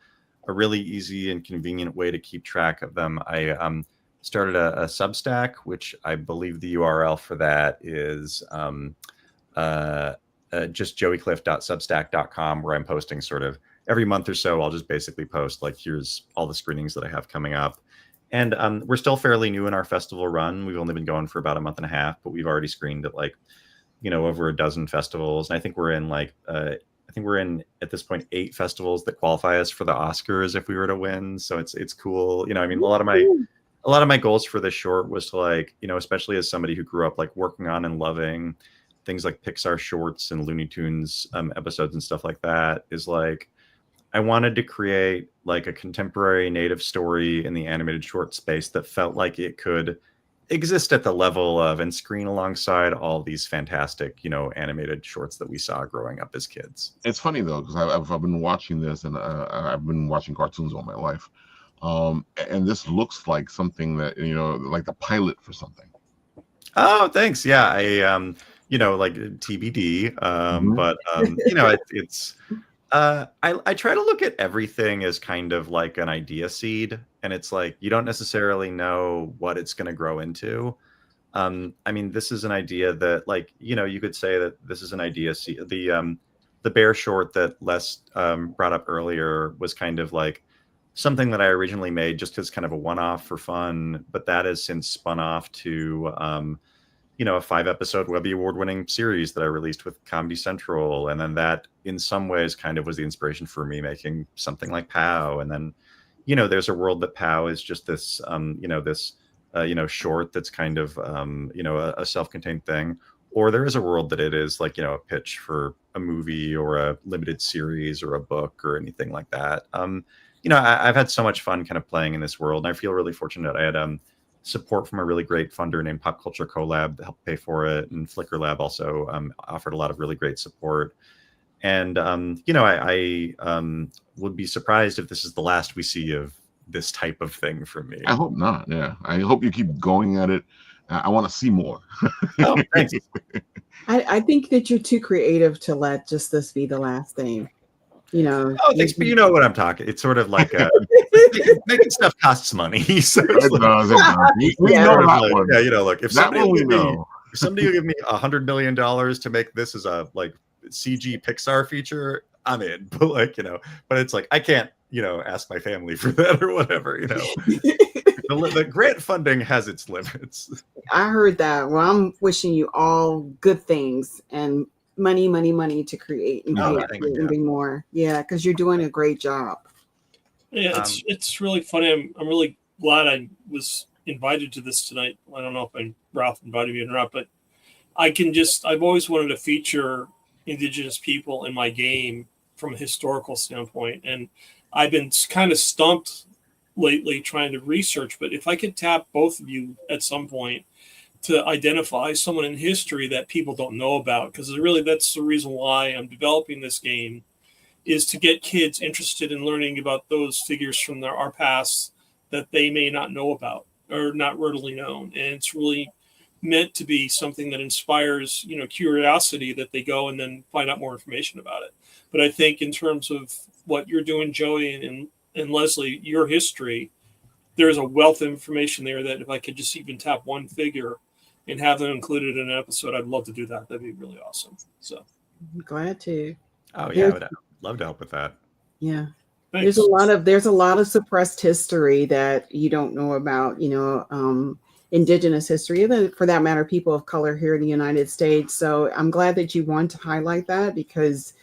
really easy and convenient way to keep track of them, I started a Substack, which I believe the URL for that is just joeyclift.substack.com, where I'm posting sort of every month or so. I'll just basically post like, here's all the screenings that I have coming up. And we're still fairly new in our festival run. We've only been going for about a month and a half, but we've already screened at like, you know, over a dozen festivals. And I think we're in like, at this point 8 festivals that qualify us for the Oscars if we were to win. So it's cool. You know, I mean, a lot of my goals for this short was to like, you know, especially as somebody who grew up like working on and loving things like Pixar shorts and Looney Tunes episodes and stuff like that, is like, I wanted to create like a contemporary Native story in the animated short space that felt like it could exist at the level of and screen alongside all these fantastic, animated shorts that we saw growing up as kids. It's funny though, because I've been watching this, and I've been watching cartoons all my life, and this looks like something that like the pilot for something. Oh, thanks. Yeah, like TBD. But it's. I try to look at everything as kind of like an idea seed, and it's like you don't necessarily know what it's going to grow into. I mean, this is an idea that, like, you could say that this is an idea seed. The bear short that Les brought up earlier was kind of like something that I originally made just as kind of a one-off for fun, but that has since spun off to a 5-episode Webby Award-winning series that I released with Comedy Central, and then that in some ways kind of was the inspiration for me making something like POW. And then there's a world that POW is just this short that's kind of a self-contained thing, or there is a world that it is like a pitch for a movie or a limited series or a book or anything like that. I've had so much fun kind of playing in this world, and I feel really fortunate. I had support from a really great funder named Pop Culture Collab that helped pay for it, and Flickr Lab also offered a lot of really great support. And I would be surprised if this is the last we see of this type of thing from me. I hope not. Yeah, I hope you keep going at it. I want to see more. Oh, thanks. I think that you're too creative to let just this be the last thing. Oh, thanks. But you know what I'm talking. It's sort of like making stuff costs money. So It does. We know that one. Yeah, look, if That one we know. if somebody will give me $100 million to make this as a like CG Pixar feature, I'm in. But but it's like I can't ask my family for that or whatever. The grant funding has its limits. I heard that. Well, I'm wishing you all good things and money to create and be more. Yeah, because you're doing a great job. Yeah, it's really funny. I'm really glad I was invited to this tonight. I don't know if Ralph invited me or not, but I've always wanted to feature Indigenous people in my game from a historical standpoint. And I've been kind of stumped lately trying to research, but if I could tap both of you at some point to identify someone in history that people don't know about, because really that's the reason why I'm developing this game, is to get kids interested in learning about those figures from our past that they may not know about or not readily known. And it's really meant to be something that inspires, curiosity, that they go and then find out more information about it. But I think in terms of what you're doing, Joey and Leslie, your history, there's a wealth of information there that if I could just even tap one figure and have them included in an episode, I'd love to do that. That'd be really awesome. So I'm glad to. Oh yeah, I would love to help with that. Yeah. thanks. There's a lot of suppressed history that you don't know about, Indigenous history, even for that matter, people of color here in the United States. So I'm glad that you want to highlight that because,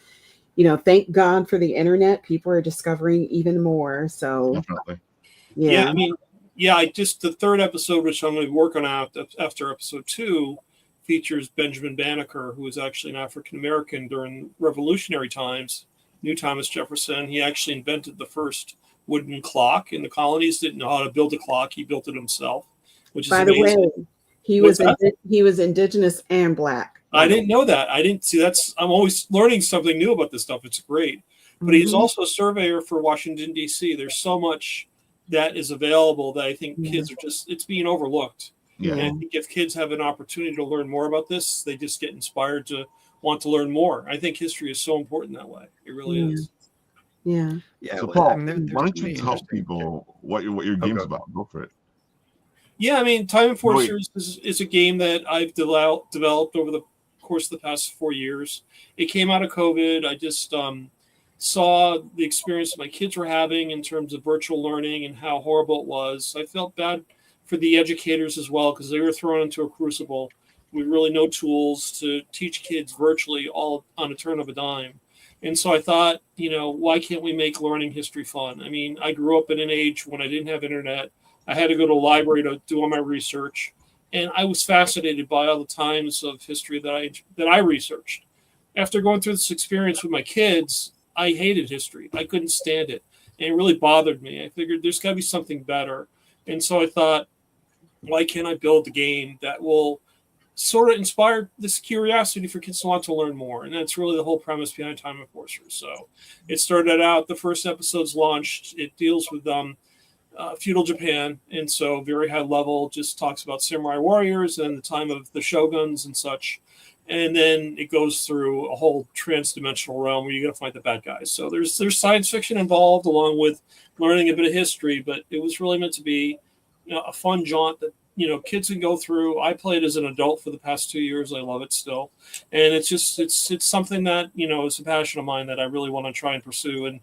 thank God for the internet. People are discovering even more. So Definitely. yeah. I mean, the third episode, which I'm going to work on after episode 2, features Benjamin Banneker, who was actually an African American during revolutionary times, knew Thomas Jefferson. He actually invented the first wooden clock in the colonies. Didn't know how to build a clock. He built it himself, which is By amazing. the way, he was Indigenous and Black. I didn't know that. I didn't see I'm always learning something new about this stuff. It's great. But he's also a surveyor for Washington, D.C. There's so much that is available that I think kids are it's being overlooked. Yeah. And I think if kids have an opportunity to learn more about this, they just get inspired to want to learn more. I think history is so important that way. It really is. Yeah. Yeah. So well, Paul, I mean, why don't you tell people what your game's about? Go for it. Yeah, I mean, Time Enforcers is a game that I've developed over the course of the past 4 years. It came out of COVID. I just saw the experience that my kids were having in terms of virtual learning and how horrible it was. I felt bad for the educators as well because they were thrown into a crucible with really no tools to teach kids virtually all on a turn of a dime. And so I thought, why can't we make learning history fun? I mean, I grew up in an age when I didn't have internet. I had to go to a library to do all my research. And I was fascinated by all the times of history that I researched. After going through this experience with my kids, I hated history. I couldn't stand it. And it really bothered me. I figured there's got to be something better. And so I thought, why can't I build the game that will sort of inspire this curiosity for kids to want to learn more? And that's really the whole premise behind Time Enforcer. So it started out, the first episode's launched. It deals with feudal Japan, and so very high level, just talks about samurai warriors and the time of the shoguns and such. And then it goes through a whole trans-dimensional realm where you got to fight the bad guys. So there's science fiction involved along with learning a bit of history, but it was really meant to be, a fun jaunt that, kids can go through. I played as an adult for the past 2 years. I love it still. And it's just, it's something that, is a passion of mine that I really want to try and pursue and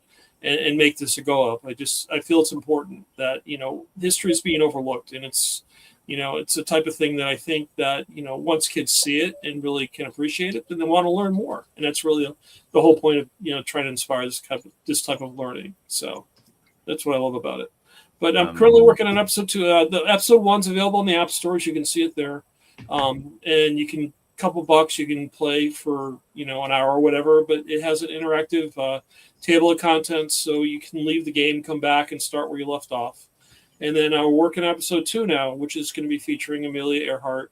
make this a go up. I feel it's important that, history is being overlooked, and it's a type of thing that I think that, once kids see it and really can appreciate it, then they want to learn more. And that's really the whole point of, trying to inspire this type of learning. So that's what I love about it. But I'm currently working on episode 2. The episode 1's available in the app stores. You can see it there. And you can, couple bucks, you can play for, an hour or whatever, but it has an interactive table of contents. So you can leave the game, come back and start where you left off. And then we're working on episode 2 now, which is going to be featuring Amelia Earhart.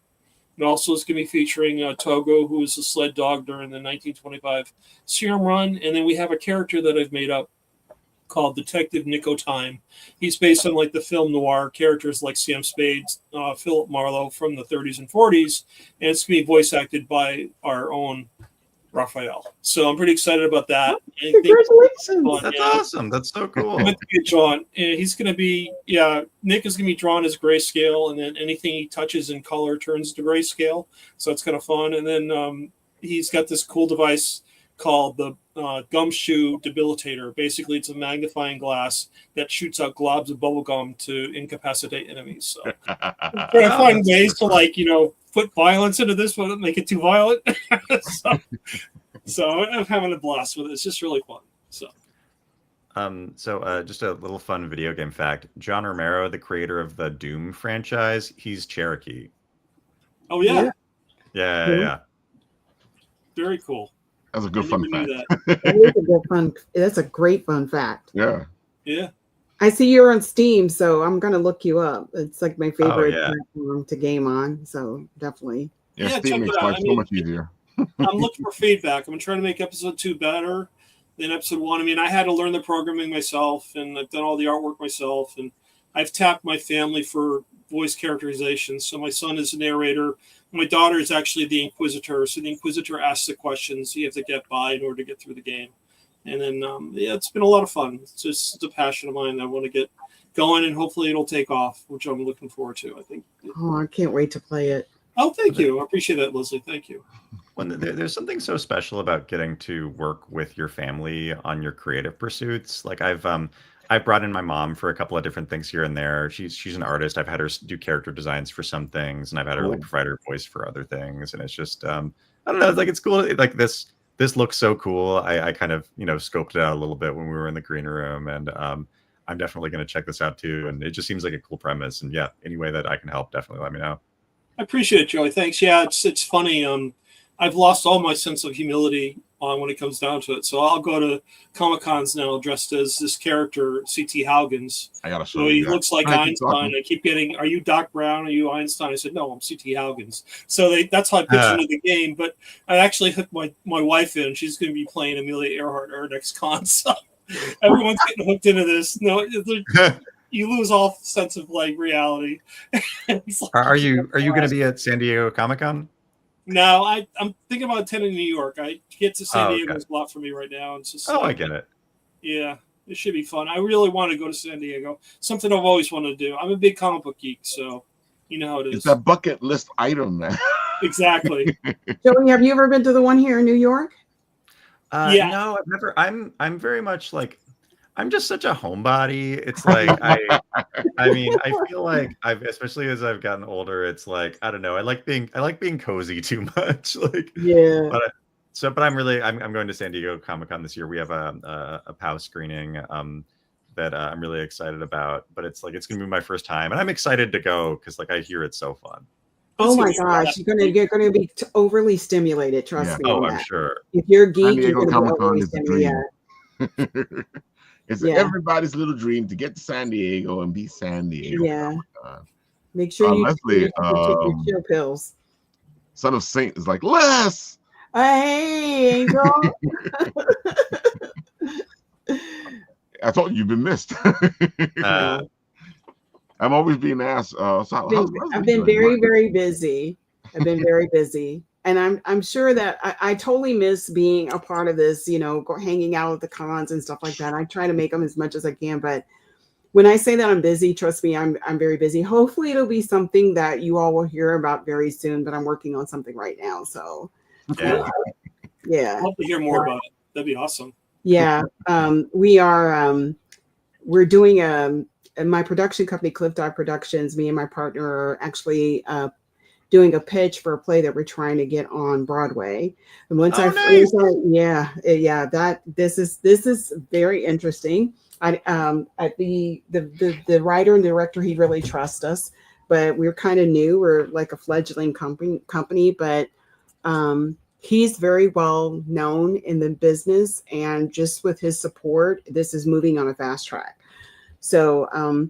And also is going to be featuring Togo, who was a sled dog during the 1925 Serum Run. And then we have a character that I've made up called Detective Nico Time. He's based on like the film noir characters like Sam Spade, Philip Marlowe from the 30s and 40s. And it's going to be voice acted by our own Raphael. So I'm pretty excited about that. Congratulations. That's awesome. That's so cool. John, he's going to be, Nick is going to be drawn as grayscale, and then anything he touches in color turns to grayscale. So it's kind of fun. And then he's got this cool device called the Gumshoe Debilitator. Basically, it's a magnifying glass that shoots out globs of bubble gum to incapacitate enemies. So trying to find ways to put violence into this, but make it too violent. so I'm having a blast with it. It's just really fun. So just a little fun video game fact. John Romero, the creator of the Doom franchise, he's Cherokee. Oh, yeah. Yeah. Very cool. That's a good fun fact. That's a great fun fact. Yeah. I see you're on Steam, so I'm gonna look you up. It's like my favorite platform to game on, so definitely. Yeah, Steam makes life so much easier. I'm looking for feedback. I'm trying to make episode 2 better than episode 1. I mean, I had to learn the programming myself, and I've done all the artwork myself, and I've tapped my family for voice characterization. So my son is a narrator. My daughter is actually the Inquisitor. So the Inquisitor asks the questions you have to get by in order to get through the game. And then, it's been a lot of fun. It's a passion of mine. I want to get going, and hopefully it'll take off, which I'm looking forward to, I think. Oh, I can't wait to play it. Oh, thank you. I appreciate that, Leslie. Thank you. Well, there's something so special about getting to work with your family on your creative pursuits. Like I've brought in my mom for a couple of different things here and there. She's an artist. I've had her do character designs for some things, and I've had her like provide her voice for other things. And it's just I don't know. It's like it's cool. Like this looks so cool. I kind of scoped it out a little bit when we were in the green room, and I'm definitely going to check this out too. And it just seems like a cool premise. And yeah, any way that I can help, definitely let me know. I appreciate it, Joey. Thanks. Yeah, it's funny. I've lost all my sense of humility when it comes down to it. So I'll go to Comic-Cons now dressed as this character, C.T. Haugens. I gotta show so you he looks like Einstein. I keep getting, are you Doc Brown? Are you Einstein? I said, no, I'm C.T. Haugens. So that's how I pitched into the game. But I actually hooked my wife in. She's going to be playing Amelia Earhart at our next con. So everyone's getting hooked into this. No, you lose all sense of like reality. Are you going to be at San Diego Comic-Con? No, I'm thinking about attending New York. I get to San Diego is a lot for me right now. It's just I get it. Yeah, it should be fun. I really want to go to San Diego. Something I've always wanted to do. I'm a big comic book geek, so you know how it is. It's a bucket list item, man. Exactly. Joey, have you ever been to the one here in New York? No, I've never. I'm very much like. I'm just such a homebody. It's like I mean, I feel like especially as I've gotten older, it's like I don't know. I like being cozy too much. Like but I'm going to San Diego Comic-Con this year. We have a POW screening that I'm really excited about. But it's like it's gonna be my first time, and I'm excited to go because like I hear it's so fun. Oh my gosh, you're gonna be overly stimulated. Trust me. Oh, I'm sure. If you're a geek, you're gonna be overly stimulated. It's everybody's little dream to get to San Diego and be San Diego. Yeah. Make sure you Leslie, take your chill pills. Son of Saint is like, Les. Hey, Angel. I told you you've been missed. I'm always being asked. I've been very, very busy. I've been very busy, and I'm sure that I totally miss being a part of this. Hanging out at the cons and stuff like that. I try to make them as much as I can, but when I say that I'm busy, trust me, I'm very busy. Hopefully, it'll be something that you all will hear about very soon. But I'm working on something right now, so yeah. I'd love to hear more about it. That'd be awesome. Yeah, we're doing my production company, Clift Eye Productions. Me and my partner are actually doing a pitch for a play that we're trying to get on Broadway. And once this is very interesting. The writer and director, he really trusts us, but we're kind of new. We're like a fledgling company, but he's very well known in the business, and just with his support, this is moving on a fast track. So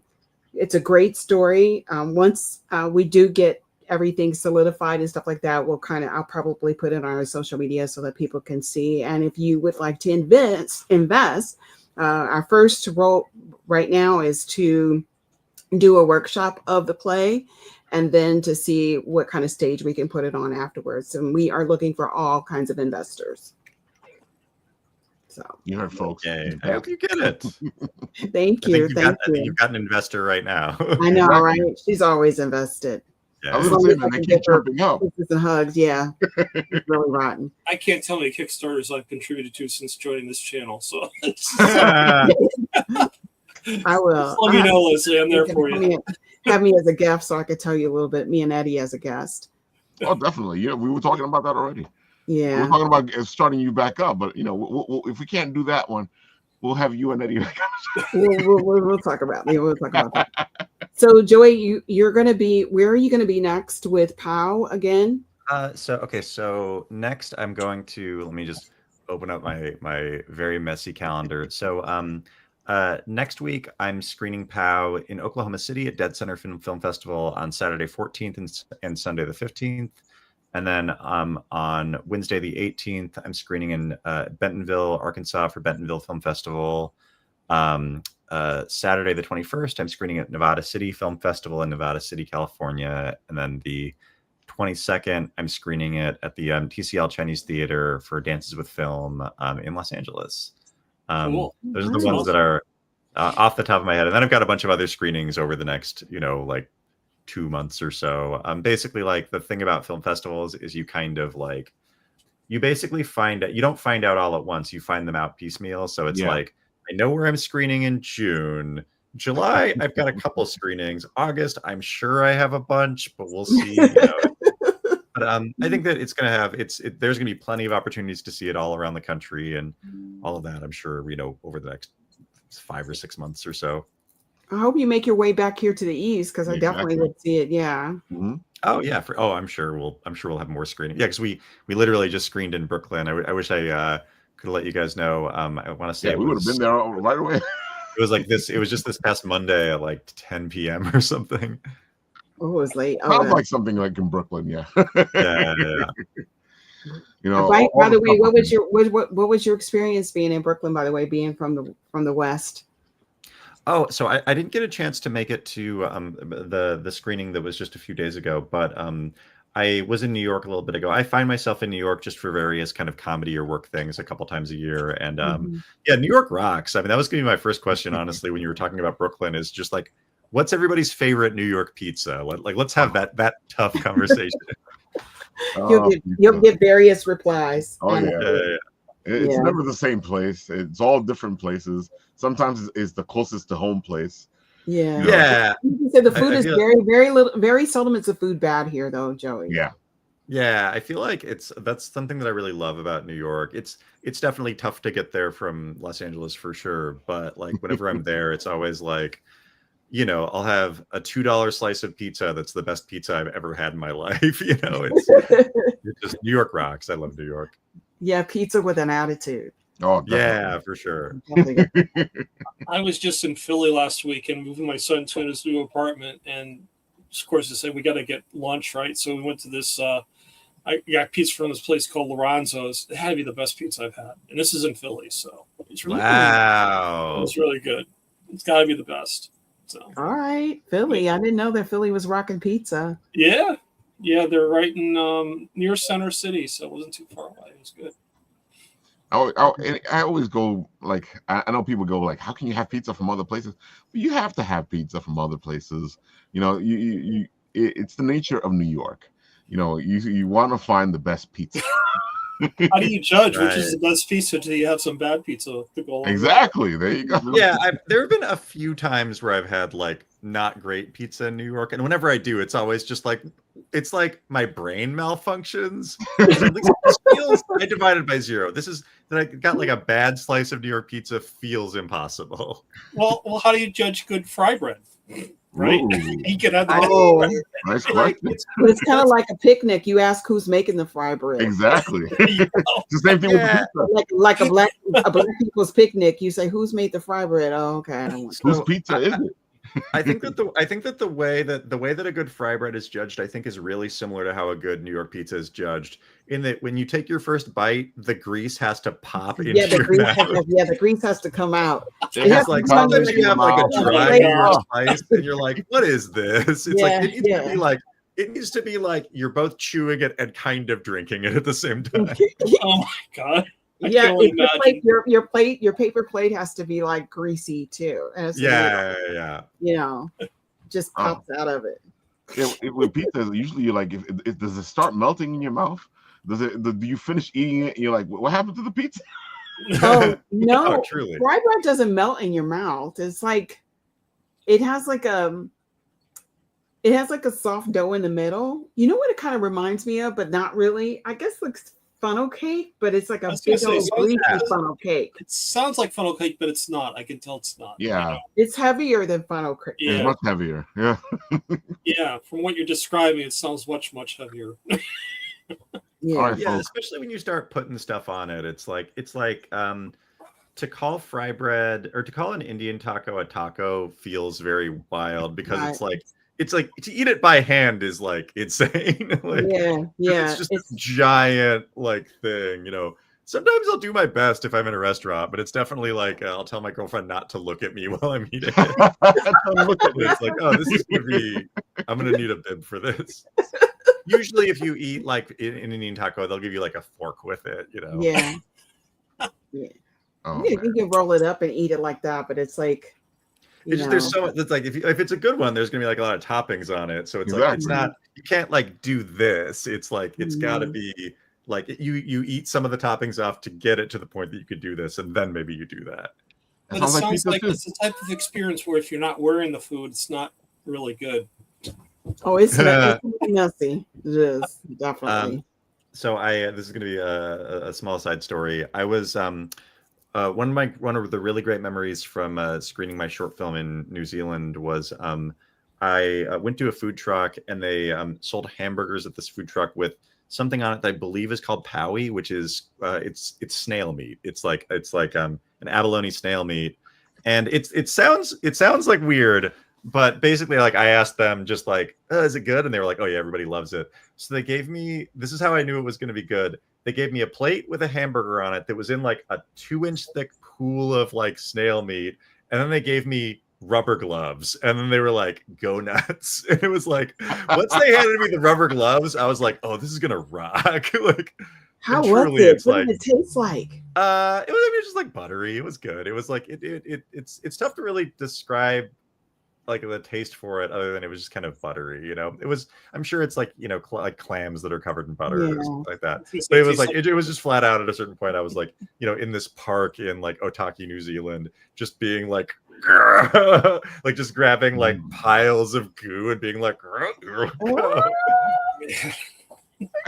it's a great story. Once we do get everything solidified and stuff like that, I'll probably put it on our social media so that people can see. And if you would like to invest, our first role right now is to do a workshop of the play, and then to see what kind of stage we can put it on afterwards. And we are looking for all kinds of investors. So you heard, folks. Okay. I hope you get it. Thank you. I think you've got an investor right now. I know, right? She's always invested. I was going to say, man, they keep jumping up. Kisses and hugs, yeah. It's really rotten. I can't tell how many Kickstarters I've contributed to since joining this channel. So I will. Let me know, Leslie. I'm there for you. Have me as a guest so I could tell you a little bit. Me and Eddie as a guest. Oh, definitely. Yeah, we were talking about that already. Yeah, we're talking about starting you back up, but we'll, if we can't do that one, we'll have you and Eddie. we'll talk about it. We'll talk about that. So, Joey, you're going to be. Where are you going to be next with POW again? So next I'm going to, let me just open up my very messy calendar. So next week I'm screening POW in Oklahoma City at Dead Center Film Festival on Saturday 14th and Sunday the 15th. And then on Wednesday the 18th, I'm screening in Bentonville, Arkansas for Bentonville Film Festival. Saturday the 21st, I'm screening at Nevada City Film Festival in Nevada City, California. And then the 22nd, I'm screening it at the TCL Chinese Theater for Dances with Film in Los Angeles. Cool. Those are the ones that are off the top of my head. And then I've got a bunch of other screenings over the next, like 2 months or so. Basically, like, the thing about film festivals is you kind of like, you basically you don't find out all at once. You find them out piecemeal. So it's like, I know where I'm screening in June. July, I've got a couple screenings. August, I'm sure I have a bunch, but we'll see. But I think that it's going to have, there's going to be plenty of opportunities to see it all around the country, and all of that, I'm sure, over the next 5 or 6 months or so. I hope you make your way back here to the East, because I definitely would see it. Yeah. Mm-hmm. Oh yeah. I'm sure we'll have more screening. Yeah, because we literally just screened in Brooklyn. I wish I could let you guys know. I want to say we would have been there right away. It was like this. It was just this past Monday at like 10 p.m. or something. Oh, it was late. Sounds like something like in Brooklyn. Yeah. Yeah. By the way, what was your experience being in Brooklyn? By the way, being from the West. Oh, so I didn't get a chance to make it to the screening that was just a few days ago, but I was in New York a little bit ago. I find myself in New York just for various kind of comedy or work things a couple times a year. And New York rocks. I mean, that was going to be my first question, honestly, when you were talking about Brooklyn, is just like, what's everybody's favorite New York pizza? Like, let's have that tough conversation. You'll get various replies. Oh, yeah. It's never the same place. It's all different places. Sometimes it's the closest to home place. Yeah. Yeah. You said the food is very seldom is the food bad here, though, Joey. Yeah. Yeah, I feel like that's something that I really love about New York. It's definitely tough to get there from Los Angeles for sure, but like whenever I'm there, it's always like, I'll have a $2 slice of pizza that's the best pizza I've ever had in my life. It's just New York rocks. I love New York. Yeah, pizza with an attitude. Oh, yeah, for sure. I was just in Philly last week and moving my son to his new apartment, and of course, I said we got to get lunch, right? So we went to this. I got pizza from this place called Lorenzo's. It had to be the best pizza I've had, and this is in Philly, so it's really wow. It's really good. It's got to be the best. So all right, Philly. I didn't know that Philly was rocking pizza. Yeah, they're right in near Center City, so it wasn't too far away. It was good. I always go like, I know people go like, how can you have pizza from other places? But you have to have pizza from other places. You know, it's the nature of New York. You know, you want to find the best pizza. How do you judge Right. which is the best pizza until you have some bad pizza to go along? Exactly. There you go. Yeah, there have been a few times where I've had like not great pizza in New York, and whenever I do, it's always just like it's like my brain malfunctions. At least this feels I divided by zero. This is that I got like a bad slice of New York pizza feels impossible. Well, how do you judge good fry bread? Right? Ooh. You can have the Oh, Nice Like, question. but it's kind of like a picnic. You ask who's making the fry bread. Exactly. It's the same thing Yeah. with the pizza. Like a black people's picnic. You say who's made the fry bread? Oh, okay. I don't want Whose So, pizza is it? I think that the way that a good fry bread is judged, I think, is really similar to how a good New York pizza is judged. In that, when you take your first bite, the grease has to pop into your mouth. the grease has to come out. It Yeah, has to Like come sometimes into you have like a your dry mouth. New York slice, and you're like, "What is this?" It's like Yeah, it needs to yeah. be like it needs to be like you're both chewing it and kind of drinking it at the same time. Oh my god! I Yeah, can only it's just like imagine. your paper plate has to be like greasy too, and it's Yeah. you know, just Oh. pops out of it. With pizza, usually you're like, does it start melting in your mouth? Do you finish eating it and you're like, what happened to the pizza? Oh no, Oh, truly. fry bread doesn't melt in your mouth. It's like it has like a soft dough in the middle. You know what it kind of reminds me of, but not really. I guess like funnel cake, but it's like I a was gonna big say, old so greasy it's- funnel cake. It sounds like funnel cake, but it's not. I can tell it's not. Yeah, It's heavier than funnel cake. Yeah. it's much heavier. Yeah. Yeah, from what you're describing, it sounds much heavier. Yeah. All right, Yeah, folks. especially when you start putting stuff on it. It's like to call fry bread or to call an Indian taco a taco feels very wild because it's like to eat it by hand is like insane. Like, yeah. it's just a giant like thing, you know. Sometimes I'll do my best if I'm in a restaurant, but it's definitely like I'll tell my girlfriend not to look at me while I'm eating it. Look at It's like, oh, this is gonna be. I'm gonna need a bib for this. Usually, if you eat like in an Indian taco, they'll give you like a fork with it. You know. Yeah. Yeah. Oh, You man. can roll it up and eat it like that, but it's like It's just there's so it's like if it's a good one, there's gonna be like a lot of toppings on it. So it's like it's not you can't like do this. It's like it's gotta be like you eat some of the toppings off to get it to the point that you could do this, and then maybe you do that. But it sounds like it's the type of experience where if you're not wearing the food, it's not really good. Oh, it's messy. It is definitely. So this is going to be a small side story. I was one of the really great memories from screening my short film in New Zealand was I went to a food truck and they sold hamburgers at this food truck with something on it that I believe is called Powie, which is it's snail meat. It's like an abalone snail meat, and it sounds like weird. But basically, like I asked them just like, is it good? And they were like, oh yeah, everybody loves it. So they gave me, this is how I knew it was going to be good. They gave me a plate with a hamburger on it that was in like a 2-inch thick pool of like snail meat. And then they gave me rubber gloves. And then they were like, go nuts. And it was like, once they handed me the rubber gloves, I was like, oh, this is going to rock. Like, how was truly, it? it's What like, did it taste like? It was just like buttery. It was good. It was like, it's tough to really describe like the taste for it other than it was just kind of buttery, you know. It was, I'm sure it's like, you know, like clams that are covered in butter or something like that. But it was like it was just flat out at a certain point I was like, you know, in this park in like Otaki, New Zealand, just being like like just grabbing like piles of goo and being like I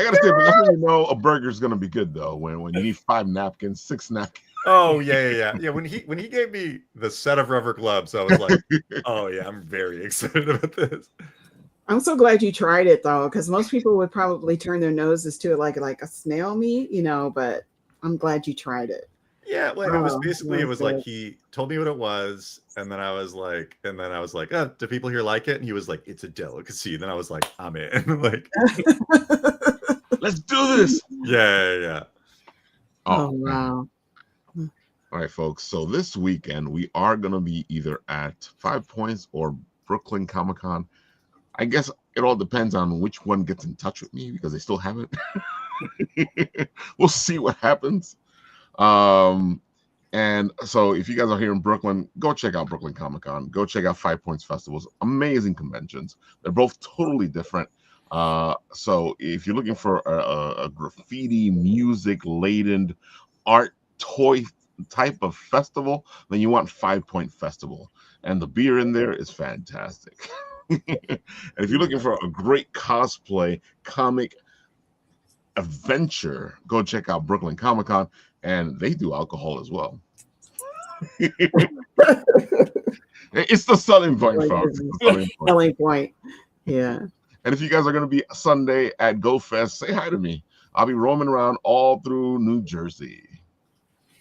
gotta say, but that's when you know a burger's gonna be good though. When you need 5 napkins, 6 napkins. Oh yeah. When he gave me the set of rubber gloves, I was like, oh yeah, I'm very excited about this. I'm so glad you tried it though, because most people would probably turn their noses to it like a snail meat, you know. But I'm glad you tried it. Yeah, well, it was basically, it that's was good. like he told me what it was, and then I was like, oh, do people here like it? And he was like, it's a delicacy. And then I was like, I'm in. Like, Let's do this. yeah. Oh, wow. All right, folks. So this weekend we are going to be either at 5 Points or Brooklyn Comic Con. I guess it all depends on which one gets in touch with me because they still haven't. We'll see what happens. And so if you guys are here in Brooklyn, go check out Brooklyn Comic Con. Go check out 5 Points Festivals. Amazing conventions. They're both totally different. So if you're looking for a graffiti, music laden, art, toy type of festival, then you want 5 Point Festival. And the beer in there is fantastic. And if you're looking for a great cosplay comic adventure, go check out Brooklyn Comic Con, and they do alcohol as well. It's the selling point, folks. It's the selling point. Yeah. And if you guys are going to be Sunday at Go Fest, say hi to me. I'll be roaming around all through New Jersey.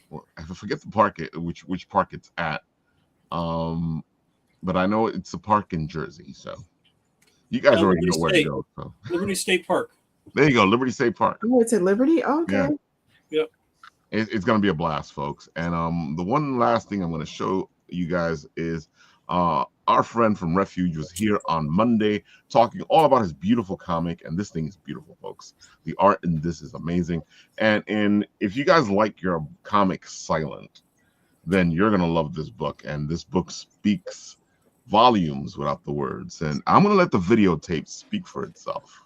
Well, I forget the park, which park it's at. But I know it's a park in Jersey, so you guys already know where to go. So. Liberty State Park. There you go, Liberty State Park. Oh, it's at Liberty? Oh, okay. Yeah. It's going to be a blast, folks. And the one last thing I'm going to show you guys is our friend from Refuge was here on Monday talking all about his beautiful comic. And this thing is beautiful, folks. The art in this is amazing. And if you guys like your comic silent, then you're going to love this book. And this book speaks volumes without the words. And I'm going to let the videotape speak for itself.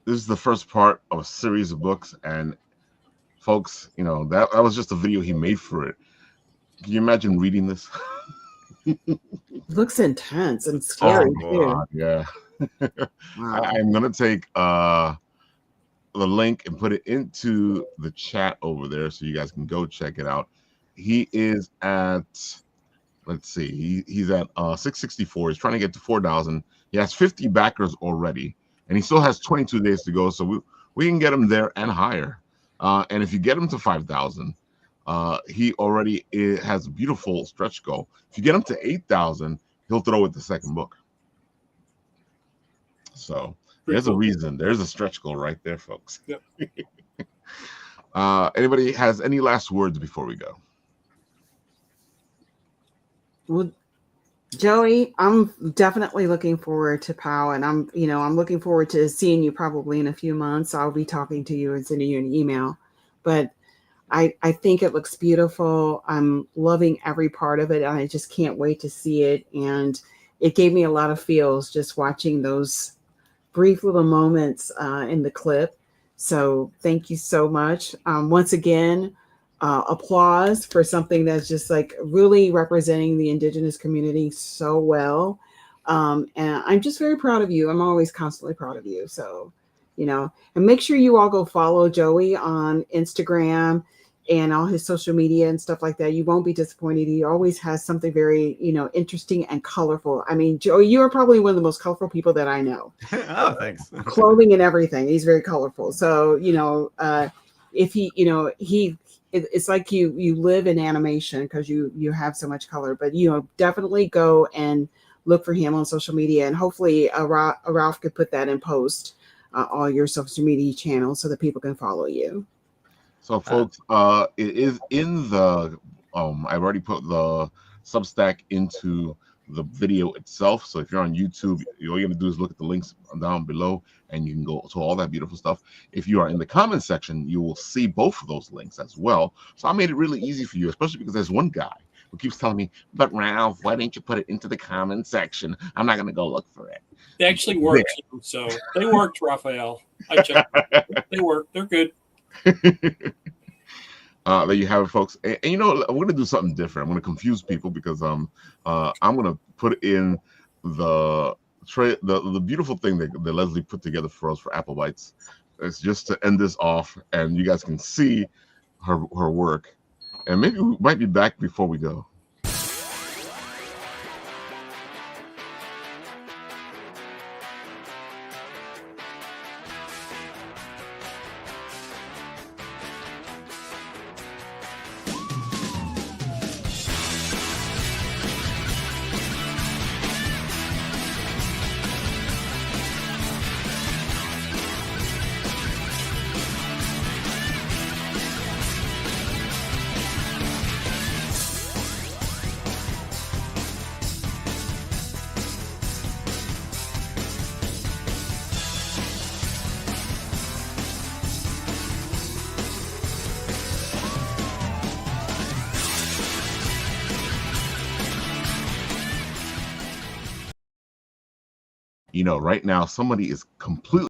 This is the first part of a series of books, and folks, you know, that was just a video he made for it. Can you imagine reading this? Looks intense and scary too. God, yeah. Wow. I'm gonna take the link and put it into the chat over there so you guys can go check it out. He is at, let's see, he's at 664. He's trying to get to 4,000. He has 50 backers already, and he still has 22 days to go. So we can get him there and higher. And if you get him to 5,000, he already has a beautiful stretch goal. If you get him to 8,000, he'll throw it the second book. So there's a reason. There's a stretch goal right there, folks. Yep. Anybody has any last words before we go? Well, Joey, I'm definitely looking forward to POW, and I'm looking forward to seeing you probably in a few months. I'll be talking to you and sending you an email, but I think it looks beautiful. I'm loving every part of it, and I just can't wait to see it. And it gave me a lot of feels just watching those brief little moments in the clip. So thank you so much. Once again, applause for something that's just like really representing the Indigenous community so well. And I'm just very proud of you. I'm always constantly proud of you. So, and make sure you all go follow Joey on Instagram and all his social media and stuff like that. You won't be disappointed. He always has something very, interesting and colorful. I mean, Joey, you are probably one of the most colorful people that I know. Oh, thanks. Clothing and everything. He's very colorful. So, if he it's like you live in animation because you have so much color. But definitely go and look for him on social media, and hopefully Ralph could put that in post, all your social media channels so that people can follow you. So, folks, it is in the I've already put the Substack into the video itself. So if you're on YouTube, all you have to do is look at the links down below, and you can go to all that beautiful stuff. If you are in the comments section, you will see both of those links as well. So I made it really easy for you, especially because there's one guy who keeps telling me, "But Ralph, why didn't you put it into the comment section? I'm not going to go look for it." They actually worked, so they worked, Raphael. I checked. They worked. They're good. There you have it, folks. And we're going to do something different. I'm going to confuse people because I'm going to put in the beautiful thing that Leslie put together for us for Apple Bites. It's just to end this off, and you guys can see her work. And maybe we might be back before we go. Right now somebody is completely